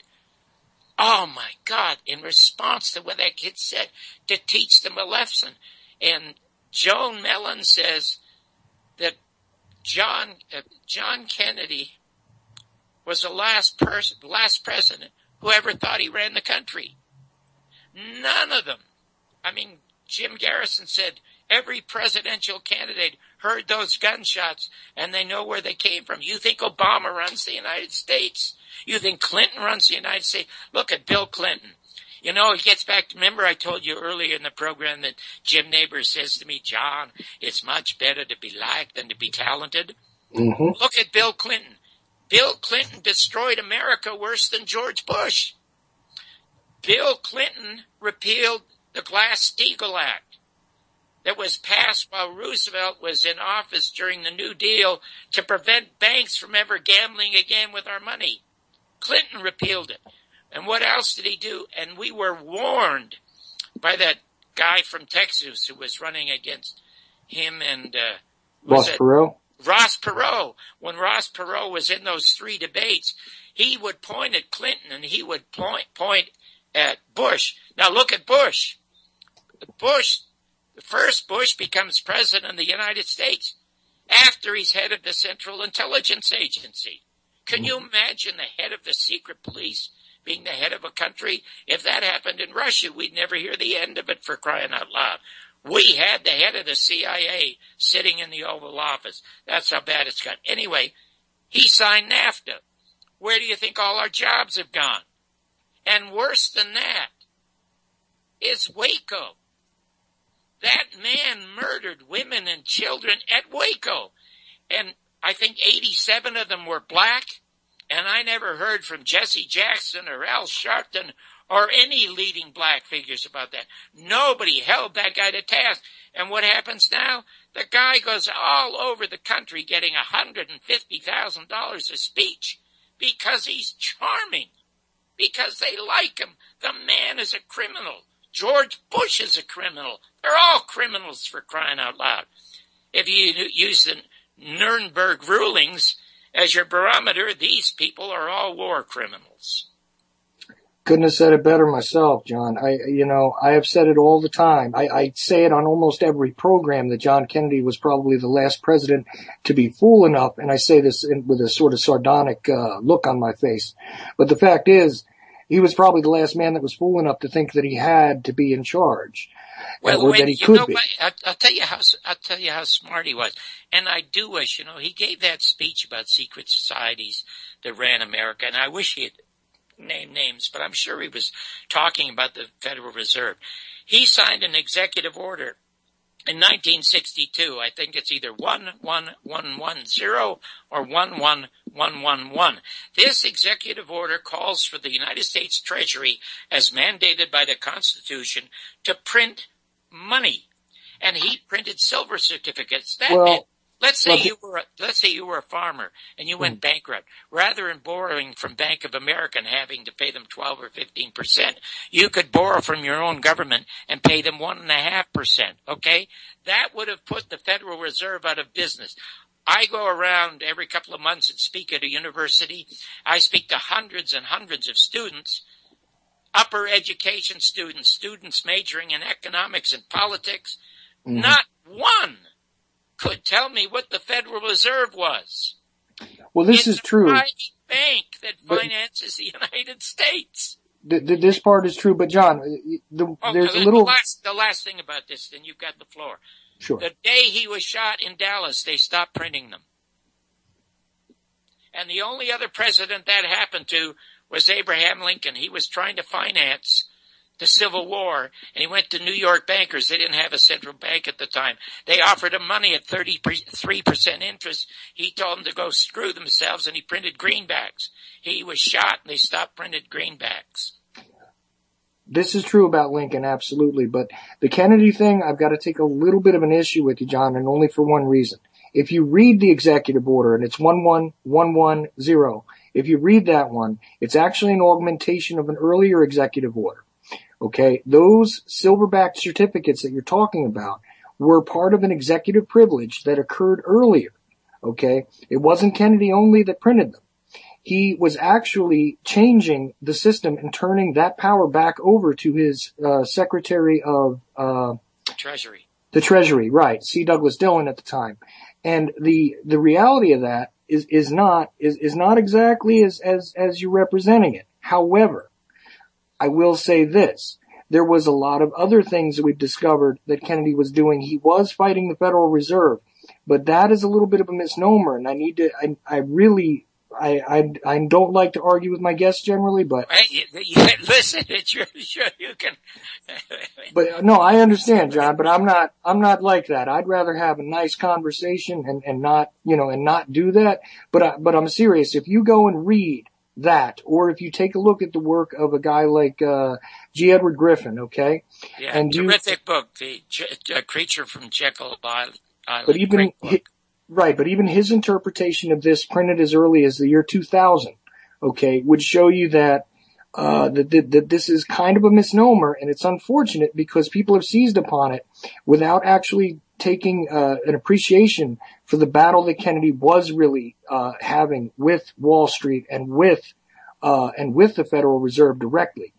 oh my God, in response to what that kid said, to teach them a lesson. And Joan Mellon says that John Kennedy was the last president who ever thought he ran the country. None of them. I mean, Jim Garrison said every presidential candidate heard those gunshots and they know where they came from. You think Obama runs the United States? You think Clinton runs the United States? Look at Bill Clinton. You know, it gets back to, remember I told you earlier in the program that Jim Neighbors says to me, John, it's much better to be liked than to be talented. Mm-hmm. Look at Bill Clinton. Bill Clinton destroyed America worse than George Bush. Bill Clinton repealed the Glass-Steagall Act that was passed while Roosevelt was in office during the New Deal to prevent banks from ever gambling again with our money. Clinton repealed it. And what else did he do? And we were warned by that guy from Texas who was running against him and... Ross Perot? Ross Perot, when Ross Perot was in those 3 debates, he would point at Clinton and he would point at Bush. Now look at Bush. The first Bush becomes president of the United States after he's head of the Central Intelligence Agency. Can you imagine the head of the secret police being the head of a country? If that happened in Russia, we'd never hear the end of it, for crying out loud. We had the head of the CIA sitting in the Oval Office. That's how bad it's got. Anyway, he signed NAFTA. Where do you think all our jobs have gone? And worse than that is Waco. That man murdered women and children at Waco. And I think 87 of them were black. And I never heard from Jesse Jackson or Al Sharpton or any leading black figures about that. Nobody held that guy to task. And what happens now? The guy goes all over the country getting $150,000 a speech because he's charming, because they like him. The man is a criminal. George Bush is a criminal. They're all criminals, for crying out loud. If you use the Nuremberg rulings as your barometer, these people are all war criminals. Couldn't have said it better myself, John. I have said it all the time. I say it on almost every program that John Kennedy was probably the last president to be fool enough, and I say this with a sort of sardonic look on my face. But the fact is, he was probably the last man that was fool enough to think that he had to be in charge. Well, that he could be. I'll tell you how smart he was. And I do wish, he gave that speech about secret societies that ran America, and I wish he had named names, but I'm sure he was talking about the Federal Reserve. He signed an executive order in 1962. I think it's either 11110 or 11111. This executive order calls for the United States Treasury, as mandated by the Constitution, to print money. And he printed silver certificates. That meant, let's say you were a farmer and you went bankrupt. Rather than borrowing from Bank of America and having to pay them 12 or 15%, you could borrow from your own government and pay them 1.5%. Okay? That would have put the Federal Reserve out of business. I go around every couple of months and speak at a university. I speak to hundreds and hundreds of students, upper education students, students majoring in economics and politics. Mm-hmm. Not one could tell me what the Federal Reserve was. Well, this is true. It's a private bank that finances the United States. This part is true, but John, there's a little... The last thing about this, then you've got the floor. Sure. The day he was shot in Dallas, they stopped printing them. And the only other president that happened to was Abraham Lincoln. He was trying to finance the Civil War, and he went to New York bankers. They didn't have a central bank at the time. They offered him money at 33% interest. He told them to go screw themselves, and he printed greenbacks. He was shot, and they stopped printed greenbacks. This is true about Lincoln, absolutely. But the Kennedy thing, I've got to take a little bit of an issue with you, John, and only for one reason. If you read the executive order, and it's 11110, if you read that one, it's actually an augmentation of an earlier executive order. Okay, those silverback certificates that you're talking about were part of an executive privilege that occurred earlier. Okay, it wasn't Kennedy only that printed them. He was actually changing the system and turning that power back over to his Secretary of Treasury. The Treasury, right? C. Douglas Dillon at the time. And the reality of that is not exactly as you're representing it. However, I will say this. There was a lot of other things that we've discovered that Kennedy was doing. He was fighting the Federal Reserve, but that is a little bit of a misnomer, and I don't like to argue with my guests generally, but... Listen, sure you can... But no, I understand, John, but I'm not like that. I'd rather have a nice conversation and not do that. But I'm serious. If you go and read that, or if you take a look at the work of a guy like G. Edward Griffin, okay? Yeah, and terrific book, The Creature from Jekyll Island. But even his interpretation of this, printed as early as the year 2000, okay, would show you that that this is kind of a misnomer, and it's unfortunate because people have seized upon it without actually taking an appreciation for the battle that Kennedy was really having with Wall Street and with the Federal Reserve directly.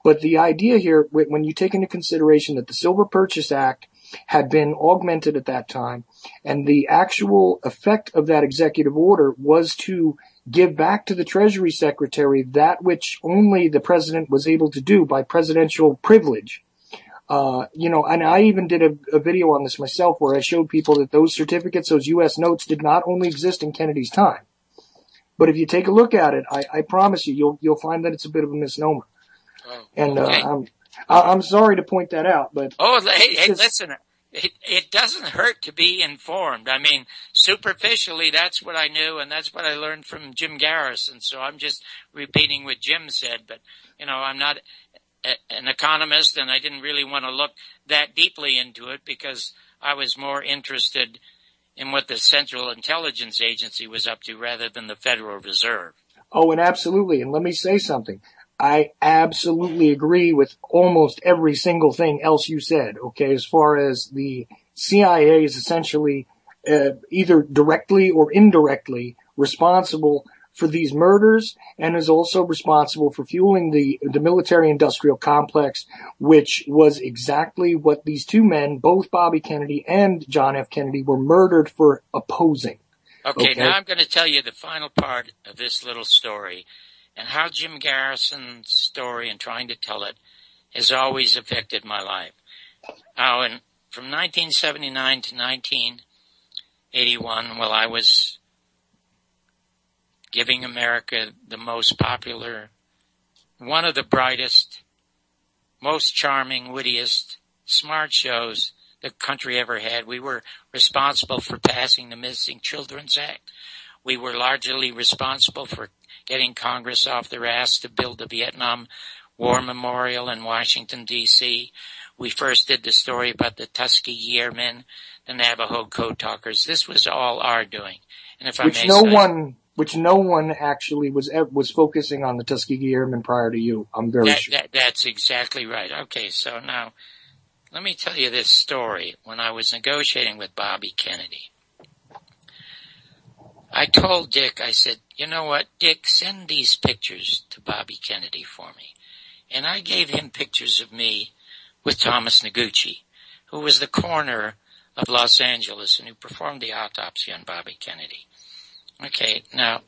But the idea here, when you take into consideration that the Silver Purchase Act had been augmented at that time, and the actual effect of that executive order was to give back to the Treasury Secretary that which only the president was able to do by presidential privilege. And I even did a video on this myself where I showed people that those certificates, those U.S. notes, did not only exist in Kennedy's time. But if you take a look at it, I promise you'll find that it's a bit of a misnomer. Oh, and okay. I'm sorry to point that out, but hey, listen. It doesn't hurt to be informed. I mean, superficially, that's what I knew, and that's what I learned from Jim Garrison. So I'm just repeating what Jim said. But, I'm not an economist, and I didn't really want to look that deeply into it because I was more interested in what the Central Intelligence Agency was up to rather than the Federal Reserve. Oh, and absolutely. And let me say something. I absolutely agree with almost every single thing else you said, okay, as far as the CIA is essentially either directly or indirectly responsible for these murders and is also responsible for fueling the military-industrial complex, which was exactly what these two men, both Bobby Kennedy and John F. Kennedy, were murdered for opposing. Okay, now I'm going to tell you the final part of this little story and how Jim Garrison's story and trying to tell it has always affected my life. Now, from 1979 to 1981, while I was giving America the most popular, one of the brightest, most charming, wittiest, smart shows the country ever had, we were responsible for passing the Missing Children's Act. We were largely responsible for getting Congress off their ass to build the Vietnam War Memorial in Washington, D.C. We first did the story about the Tuskegee Airmen, the Navajo Code Talkers. This was all our doing. And if which no one actually was focusing on the Tuskegee Airmen prior to you. I'm very sure. That's exactly right. Okay, so now let me tell you this story. When I was negotiating with Bobby Kennedy, I told Dick, I said, you know what, Dick, send these pictures to Bobby Kennedy for me. And I gave him pictures of me with Thomas Noguchi, who was the coroner of Los Angeles and who performed the autopsy on Bobby Kennedy. Okay, now,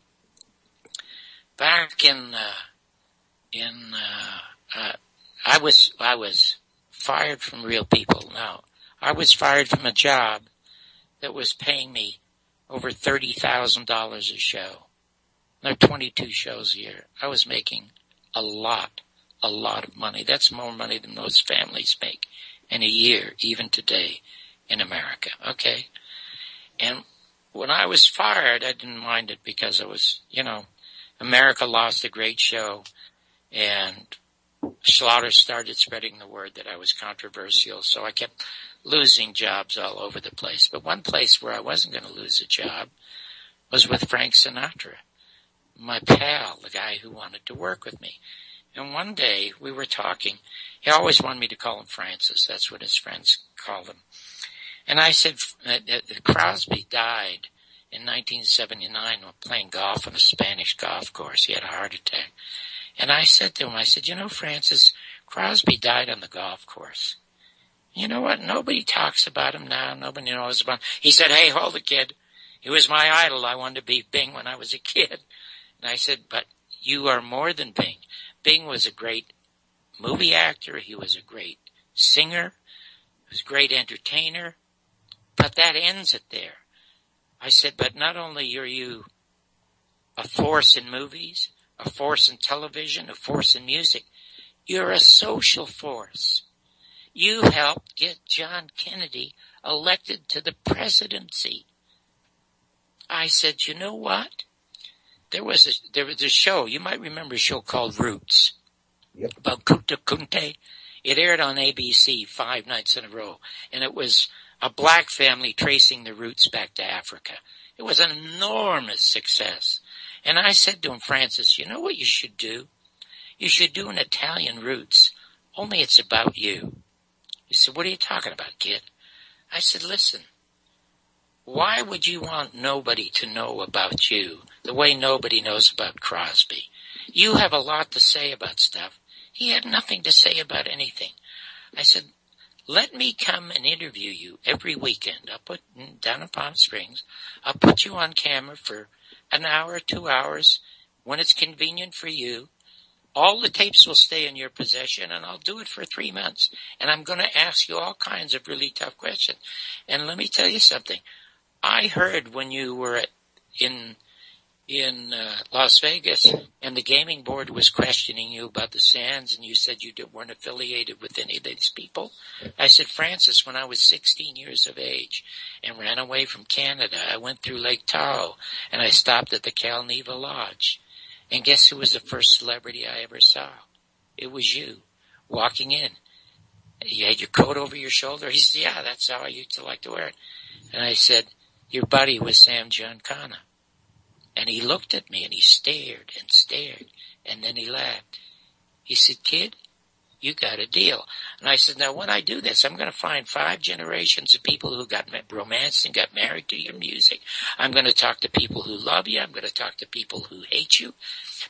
back I was fired from Real People. Now, I was fired from a job that was paying me over $30,000 a show. There are 22 shows a year. I was making a lot of money. That's more money than most families make in a year, even today in America. Okay? And when I was fired, I didn't mind it because it was, America lost a great show and Slaughter started spreading the word that I was controversial. So I kept losing jobs all over the place. But one place where I wasn't going to lose a job was with Frank Sinatra, my pal, the guy who wanted to work with me. And one day we were talking. He always wanted me to call him Francis. That's what his friends called him. And I said, Crosby died in 1979 while playing golf on a Spanish golf course. He had a heart attack. And I said to him, Francis, Crosby died on the golf course. You know what? Nobody talks about him now. Nobody knows about him. He said, hey, hold it, kid. He was my idol. I wanted to be Bing when I was a kid. And I said, but you are more than Bing. Bing was a great movie actor. He was a great singer. He was a great entertainer. But that ends it there. I said, but not only are you a force in movies, a force in television, a force in music, you're a social force. You helped get John Kennedy elected to the presidency. I said, you know what? There was a show, you might remember a show called Roots. Yep. About Kunta Kinte. It aired on ABC 5 nights in a row. And it was a black family tracing their roots back to Africa. It was an enormous success. And I said to him, Francis, you know what you should do? You should do an Italian Roots, only it's about you. He said, what are you talking about, kid? I said, listen, why would you want nobody to know about you the way nobody knows about Crosby? You have a lot to say about stuff. He had nothing to say about anything. I said, let me come and interview you every weekend. I'll put down in Palm Springs. I'll put you on camera for an hour, 2 hours, when it's convenient for you. All the tapes will stay in your possession, and I'll do it for 3 months. And I'm going to ask you all kinds of really tough questions. And let me tell you something. I heard when you were in Las Vegas, and the gaming board was questioning you about the Sands, and you said you weren't affiliated with any of these people. I said, Francis, when I was 16 years of age and ran away from Canada, I went through Lake Tahoe, and I stopped at the Cal Neva Lodge. And guess who was the first celebrity I ever saw? It was you, walking in. You had your coat over your shoulder. He said, yeah, that's how I used to like to wear it. And I said, your buddy was Sam Giancana. And he looked at me and he stared, and then he laughed. He said, kid, you got a deal. And I said, now when I do this, I'm going to find 5 generations of people who got romanced and got married to your music. I'm going to talk to people who love you. I'm going to talk to people who hate you.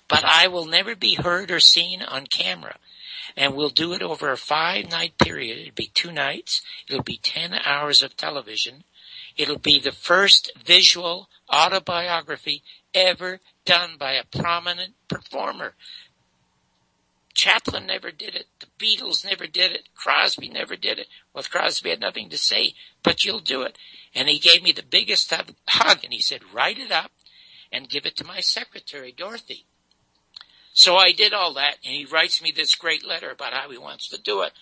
But I will never be heard or seen on camera. And we'll do it over a 5-night period. It'll be 2 nights. It'll be 10 hours of television. It'll be the first visual autobiography ever done by a prominent performer. Chaplin never did it. The Beatles never did it. Crosby never did it. Well, Crosby had nothing to say, but you'll do it. And he gave me the biggest hug, and he said, write it up and give it to my secretary, Dorothy. So I did all that, and he writes me this great letter about how he wants to do it.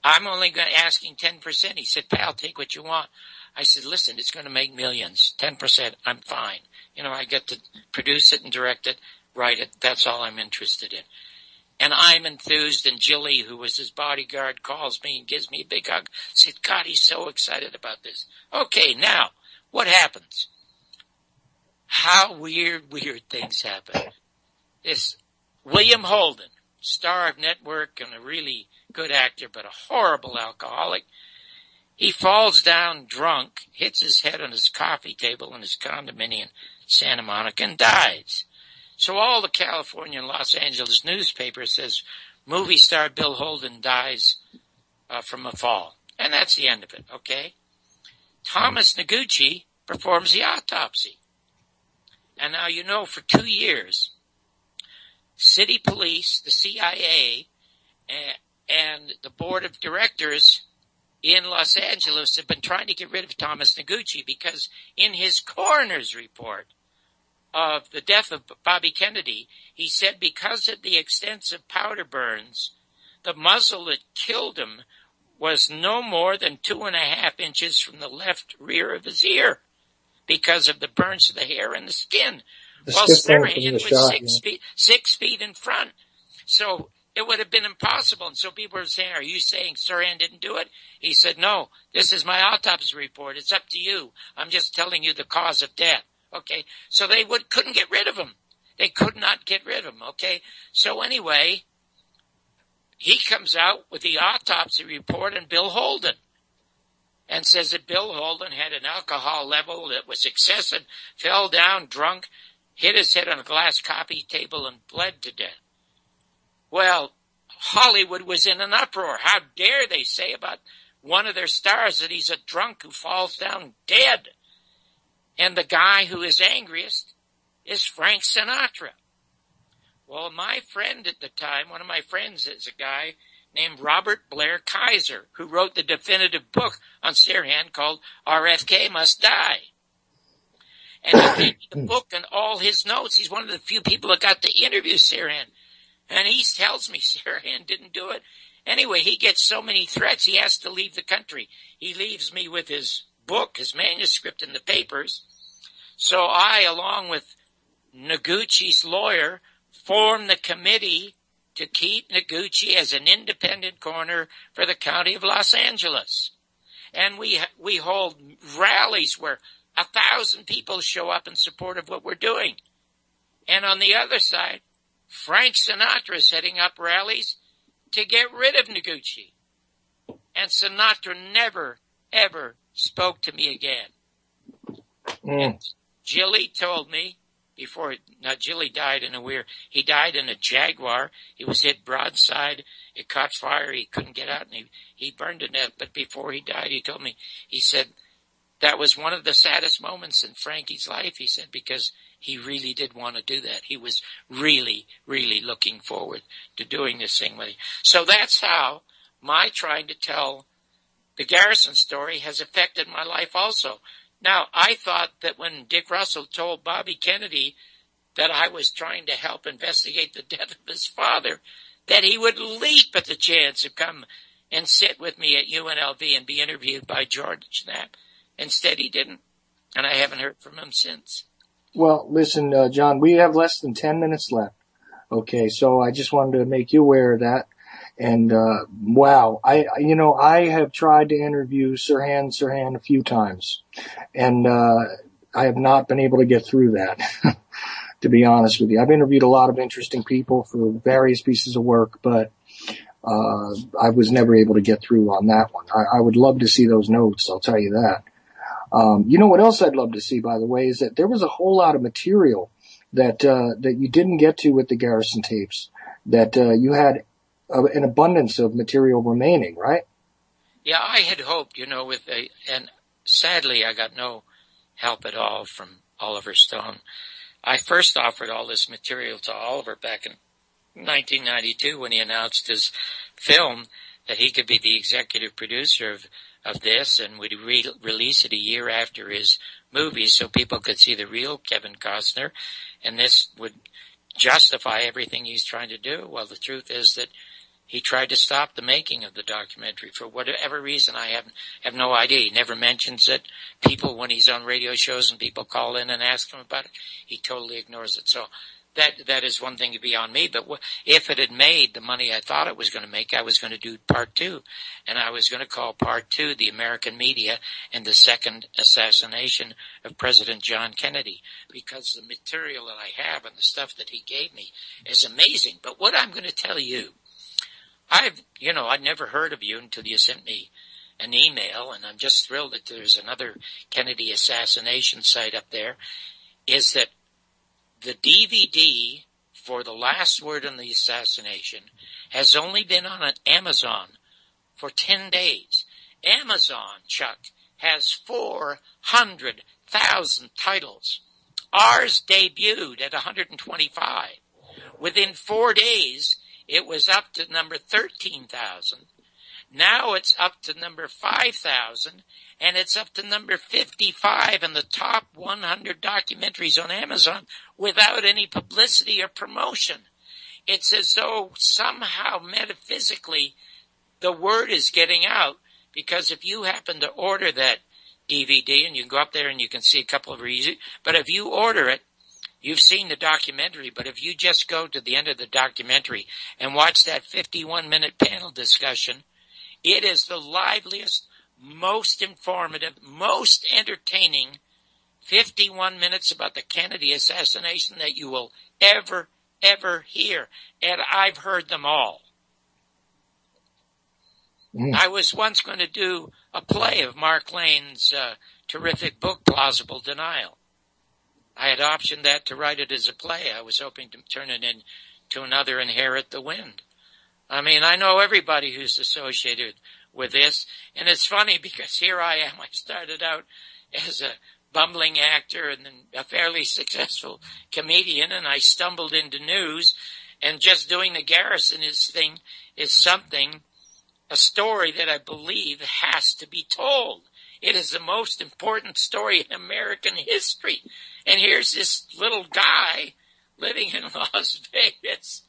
I'm only asking 10%. He said, pal, take what you want. I said, listen, it's going to make millions. 10%, I'm fine. I get to produce it and direct it, write it. That's all I'm interested in. And I'm enthused, and Jilly, who was his bodyguard, calls me and gives me a big hug. Said, God, he's so excited about this. Okay, now, what happens? How weird things happen. This William Holden, star of Network and a really good actor, but a horrible alcoholic. He falls down drunk, hits his head on his coffee table in his condominium in Santa Monica, and dies. So all the California and Los Angeles newspapers says movie star Bill Holden dies from a fall. And that's the end of it, okay? Thomas Noguchi performs the autopsy. And now for 2 years, city police, the CIA, and the board of directors in Los Angeles have been trying to get rid of Thomas Noguchi because in his coroner's report of the death of Bobby Kennedy, he said because of the extensive powder burns, the muzzle that killed him was no more than 2.5 inches from the left rear of his ear because of the burns to the hair and the skin. Well, Sirhan was 6 feet in front. So it would have been impossible. And so people were saying, are you saying Sirhan didn't do it? He said, no, this is my autopsy report. It's up to you. I'm just telling you the cause of death. Okay. So they couldn't get rid of him. They could not get rid of him. Okay. So anyway, he comes out with the autopsy report and Bill Holden and says that Bill Holden had an alcohol level that was excessive, fell down drunk, hit his head on a glass coffee table and bled to death. Well, Hollywood was in an uproar. How dare they say about one of their stars that he's a drunk who falls down dead? And the guy who is angriest is Frank Sinatra. Well, my friend at the time, one of my friends is a guy named Robert Blair Kaiser, who wrote the definitive book on Sirhan called RFK Must Die. And he gave me the book and all his notes. He's one of the few people that got to interview Sirhan. And he tells me Sirhan didn't do it. Anyway, he gets so many threats, he has to leave the country. He leaves me with his book, his manuscript, and the papers. So I, along with Noguchi's lawyer, formed the committee to keep Noguchi as an independent coroner for the county of Los Angeles. And we hold rallies where 1,000 people show up in support of what we're doing. And on the other side, Frank Sinatra is setting up rallies to get rid of Noguchi. And Sinatra never, ever spoke to me again. And Jilly told me Jilly died he died in a Jaguar. He was hit broadside. It caught fire. He couldn't get out, and he burned to death. But before he died, he told me, he said, that was one of the saddest moments in Frankie's life, he said, because he really did want to do that. He was really, really looking forward to doing this thing with him. So that's how my trying to tell the Garrison story has affected my life also. Now, I thought that when Dick Russell told Bobby Kennedy that I was trying to help investigate the death of his father, that he would leap at the chance to come and sit with me at UNLV and be interviewed by George Knapp. Instead, he didn't, and I haven't heard from him since. Well, listen, John, we have less than 10 minutes left. Okay, so I just wanted to make you aware of that. And, wow, I have tried to interview Sirhan a few times, and, I have not been able to get through that, to be honest with you. I've interviewed a lot of interesting people for various pieces of work, but, I was never able to get through on that one. I would love to see those notes, I'll tell you that. You know what else I'd love to see, by the way, is that there was a whole lot of material that you didn't get to with the Garrison tapes, that, you had an abundance of material remaining, right? Yeah, I had hoped, and sadly I got no help at all from Oliver Stone. I first offered all this material to Oliver back in 1992 when he announced his film that he could be the executive producer of this and would release it a year after his movie so people could see the real Kevin Costner, and this would justify everything he's trying to do. Well, the truth is that he tried to stop the making of the documentary for whatever reason. I have no idea. He never mentions it. People, when he's on radio shows and people call in and ask him about it, he totally ignores it. So that is one thing to be on me. But if it had made the money I thought it was going to make, I was going to do part 2. And I was going to call part 2 The American Media and the Second Assassination of President John Kennedy, because the material that I have and the stuff that he gave me is amazing. But what I'm going to tell you, I'd never heard of you until you sent me an email, and I'm just thrilled that there's another Kennedy assassination site up there, is that the DVD for The Last Word on the Assassination has only been on Amazon for 10 days. Amazon, Chuck, has 400,000 titles. Ours debuted at 125. Within 4 days, it was up to number 13,000. Now it's up to number 5,000, and it's up to number 55 in the top 100 documentaries on Amazon without any publicity or promotion. It's as though somehow metaphysically the word is getting out, because if you happen to order that DVD, and you can go up there and you can see a couple of reviews, but if you order it, you've seen the documentary, but if you just go to the end of the documentary and watch that 51-minute panel discussion, it is the liveliest, most informative, most entertaining 51 minutes about the Kennedy assassination that you will ever hear. And I've heard them all. I was once going to do a play of Mark Lane's terrific book, Plausible Denial. I had optioned that to write it as a play. I was hoping to turn it into another Inherit the Wind. I mean, I know everybody who's associated with this, and it's funny because here I am. I started out as a bumbling actor and then a fairly successful comedian, and I stumbled into news, and just doing the Garrison thing is something, a story that I believe has to be told. It is the most important story in American history. And here's this little guy living in Las Vegas.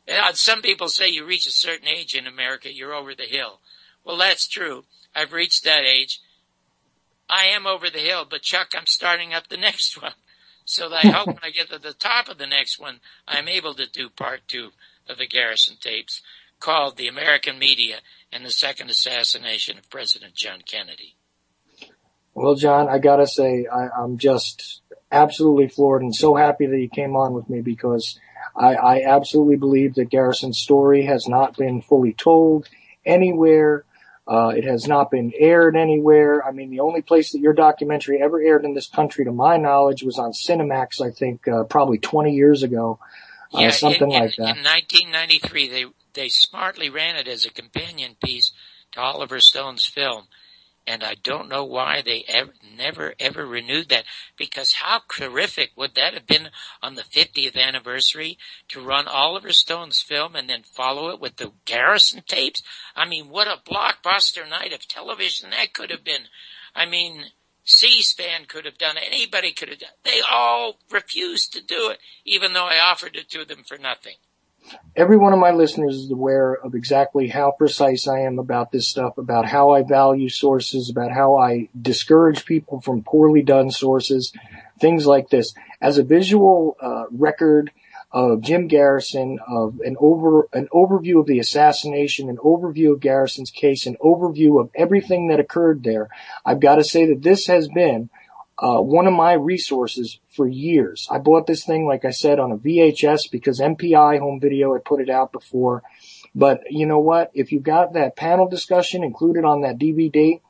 And some people say you reach a certain age in America, you're over the hill. Well, that's true. I've reached that age. I am over the hill, but Chuck, I'm starting up the next one. So that I hope when I get to the top of the next one, I'm able to do part 2 of the Garrison tapes, called The American Media and the Second Assassination of President John Kennedy. Well, John, I gotta say, I'm just absolutely floored and so happy that you came on with me, because I absolutely believe that Garrison's story has not been fully told anywhere. It has not been aired anywhere. I mean, the only place that your documentary ever aired in this country, to my knowledge, was on Cinemax, I think, probably 20 years ago. Something like that. In 1993, they smartly ran it as a companion piece to Oliver Stone's film. And I don't know why they never ever renewed that, because how terrific would that have been on the 50th anniversary to run Oliver Stone's film and then follow it with the Garrison tapes? I mean, what a blockbuster night of television that could have been. I mean, C-SPAN could have done it. Anybody could have done it. They all refused to do it, even though I offered it to them for nothing. Every one of my listeners is aware of exactly how precise I am about this stuff, about how I value sources, about how I discourage people from poorly done sources, things like this. As a visual record of Jim Garrison, of an overview of the assassination, an overview of Garrison's case, an overview of everything that occurred there, I've got to say that this has been one of my resources for years. I bought this thing, like I said, on a VHS because MPI Home Video had put it out before. But you know what? If you got that panel discussion included on that DVD,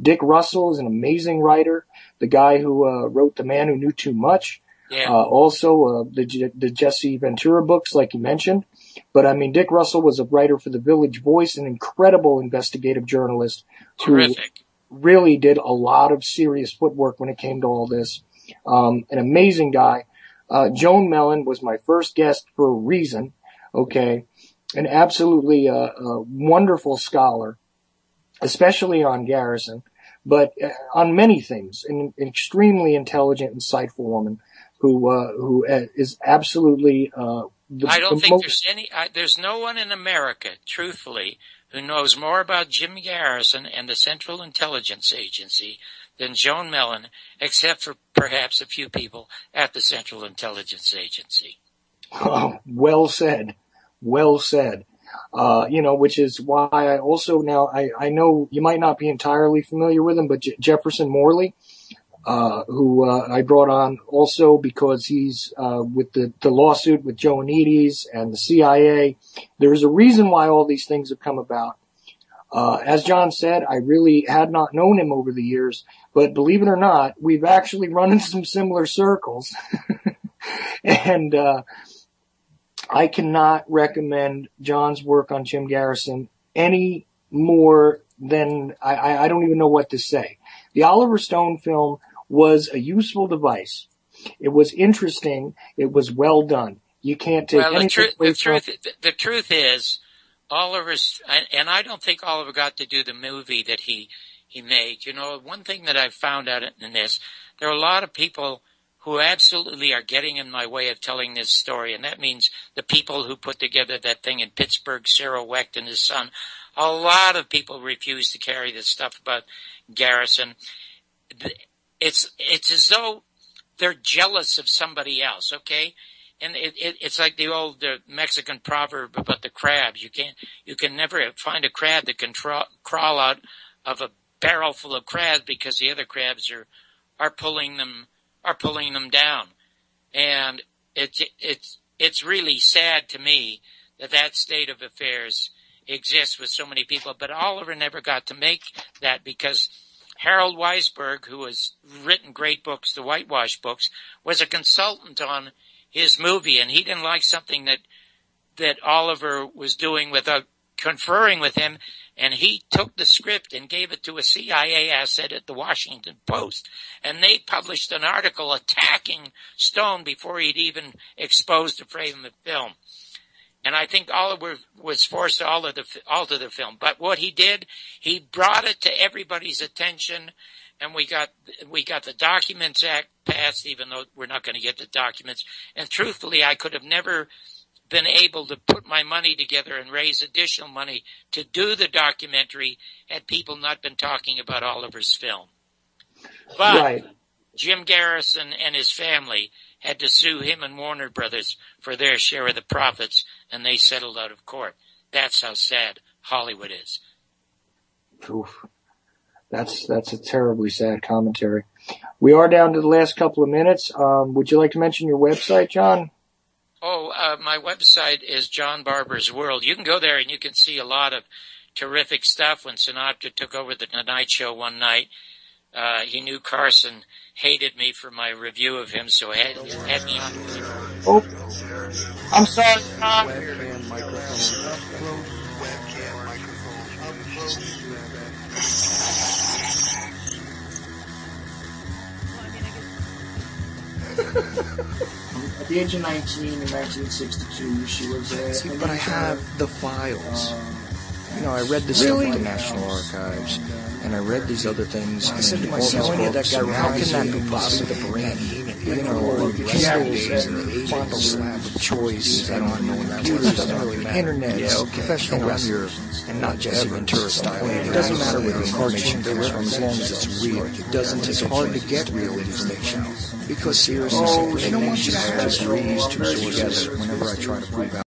Dick Russell is an amazing writer. The guy who wrote The Man Who Knew Too Much. Yeah. Also, the Jesse Ventura books, like you mentioned. But I mean, Dick Russell was a writer for the Village Voice, an incredible investigative journalist. Terrific. Really did a lot of serious footwork when it came to all this. An amazing guy. Joan Mellon was my first guest for a reason. Okay. An absolutely, wonderful scholar, especially on Garrison, but on many things. An extremely intelligent, insightful woman who is absolutely, I don't think there's no one in America, truthfully, who knows more about Jim Garrison and the Central Intelligence Agency than Joan Mellon, except for perhaps a few people at the Central Intelligence Agency. Oh, well said. Well said. Which is why I also now, I know you might not be entirely familiar with him, but Jefferson Morley, who I brought on also because he's with the lawsuit with Joanides and the CIA. There is a reason why all these things have come about. As John said, I really had not known him over the years, but believe it or not, we've actually run in some similar circles. And I cannot recommend John's work on Jim Garrison any more than I don't even know what to say. The Oliver Stone film was a useful device. It was interesting. It was well done. You can't take anything away from it. The truth is, Oliver's, and I don't think Oliver got to do the movie that he made. You know, one thing that I've found out in this, there are a lot of people who absolutely are getting in my way of telling this story, and that means the people who put together that thing in Pittsburgh, Cyril Wecht and his son. A lot of people refuse to carry this stuff about Garrison. It's as though they're jealous of somebody else, okay? And it's like the old Mexican proverb about the crabs. You can never find a crab that can crawl out of a barrel full of crabs because the other crabs are pulling them down. And it's really sad to me that state of affairs exists with so many people. But Oliver never got to make that because Harold Weisberg, who has written great books, the Whitewash books, was a consultant on his movie, and he didn't like something that Oliver was doing without conferring with him, and he took the script and gave it to a CIA asset at the Washington Post, and they published an article attacking Stone before he'd even exposed the frame of the film. And I think Oliver was forced to alter the film. But what he did, he brought it to everybody's attention, and we got the Documents Act passed, even though we're not going to get the documents. And truthfully, I could have never been able to put my money together and raise additional money to do the documentary had people not been talking about Oliver's film. But right. Jim Garrison and his family had to sue him and Warner Brothers for their share of the profits, and they settled out of court. That's how sad Hollywood is. Oof. That's a terribly sad commentary. We are down to the last couple of minutes. Would you like to mention your website, John? My website is John Barber's World. You can go there and you can see a lot of terrific stuff. When Sinatra took over the Tonight Show one night, he knew Carson hated me for my review of him, so had me on. Oh, I'm sorry, Tom. Webcam microphone up close. Webcam microphone up close. At the age of 19 in 1962, she was See, but I have the files. You know, I read this stuff at the National Archives, and I read these other things. I said to myself, how can that be possible? The brain, you know, days and the final slab of choice, and on computers, the internet, professionals, and not just Ventura style. It doesn't matter where the information comes from as long as it's real. It doesn't. It's hard to get real information because seriously, they don't want you to have just read two sources whenever I try to prove out.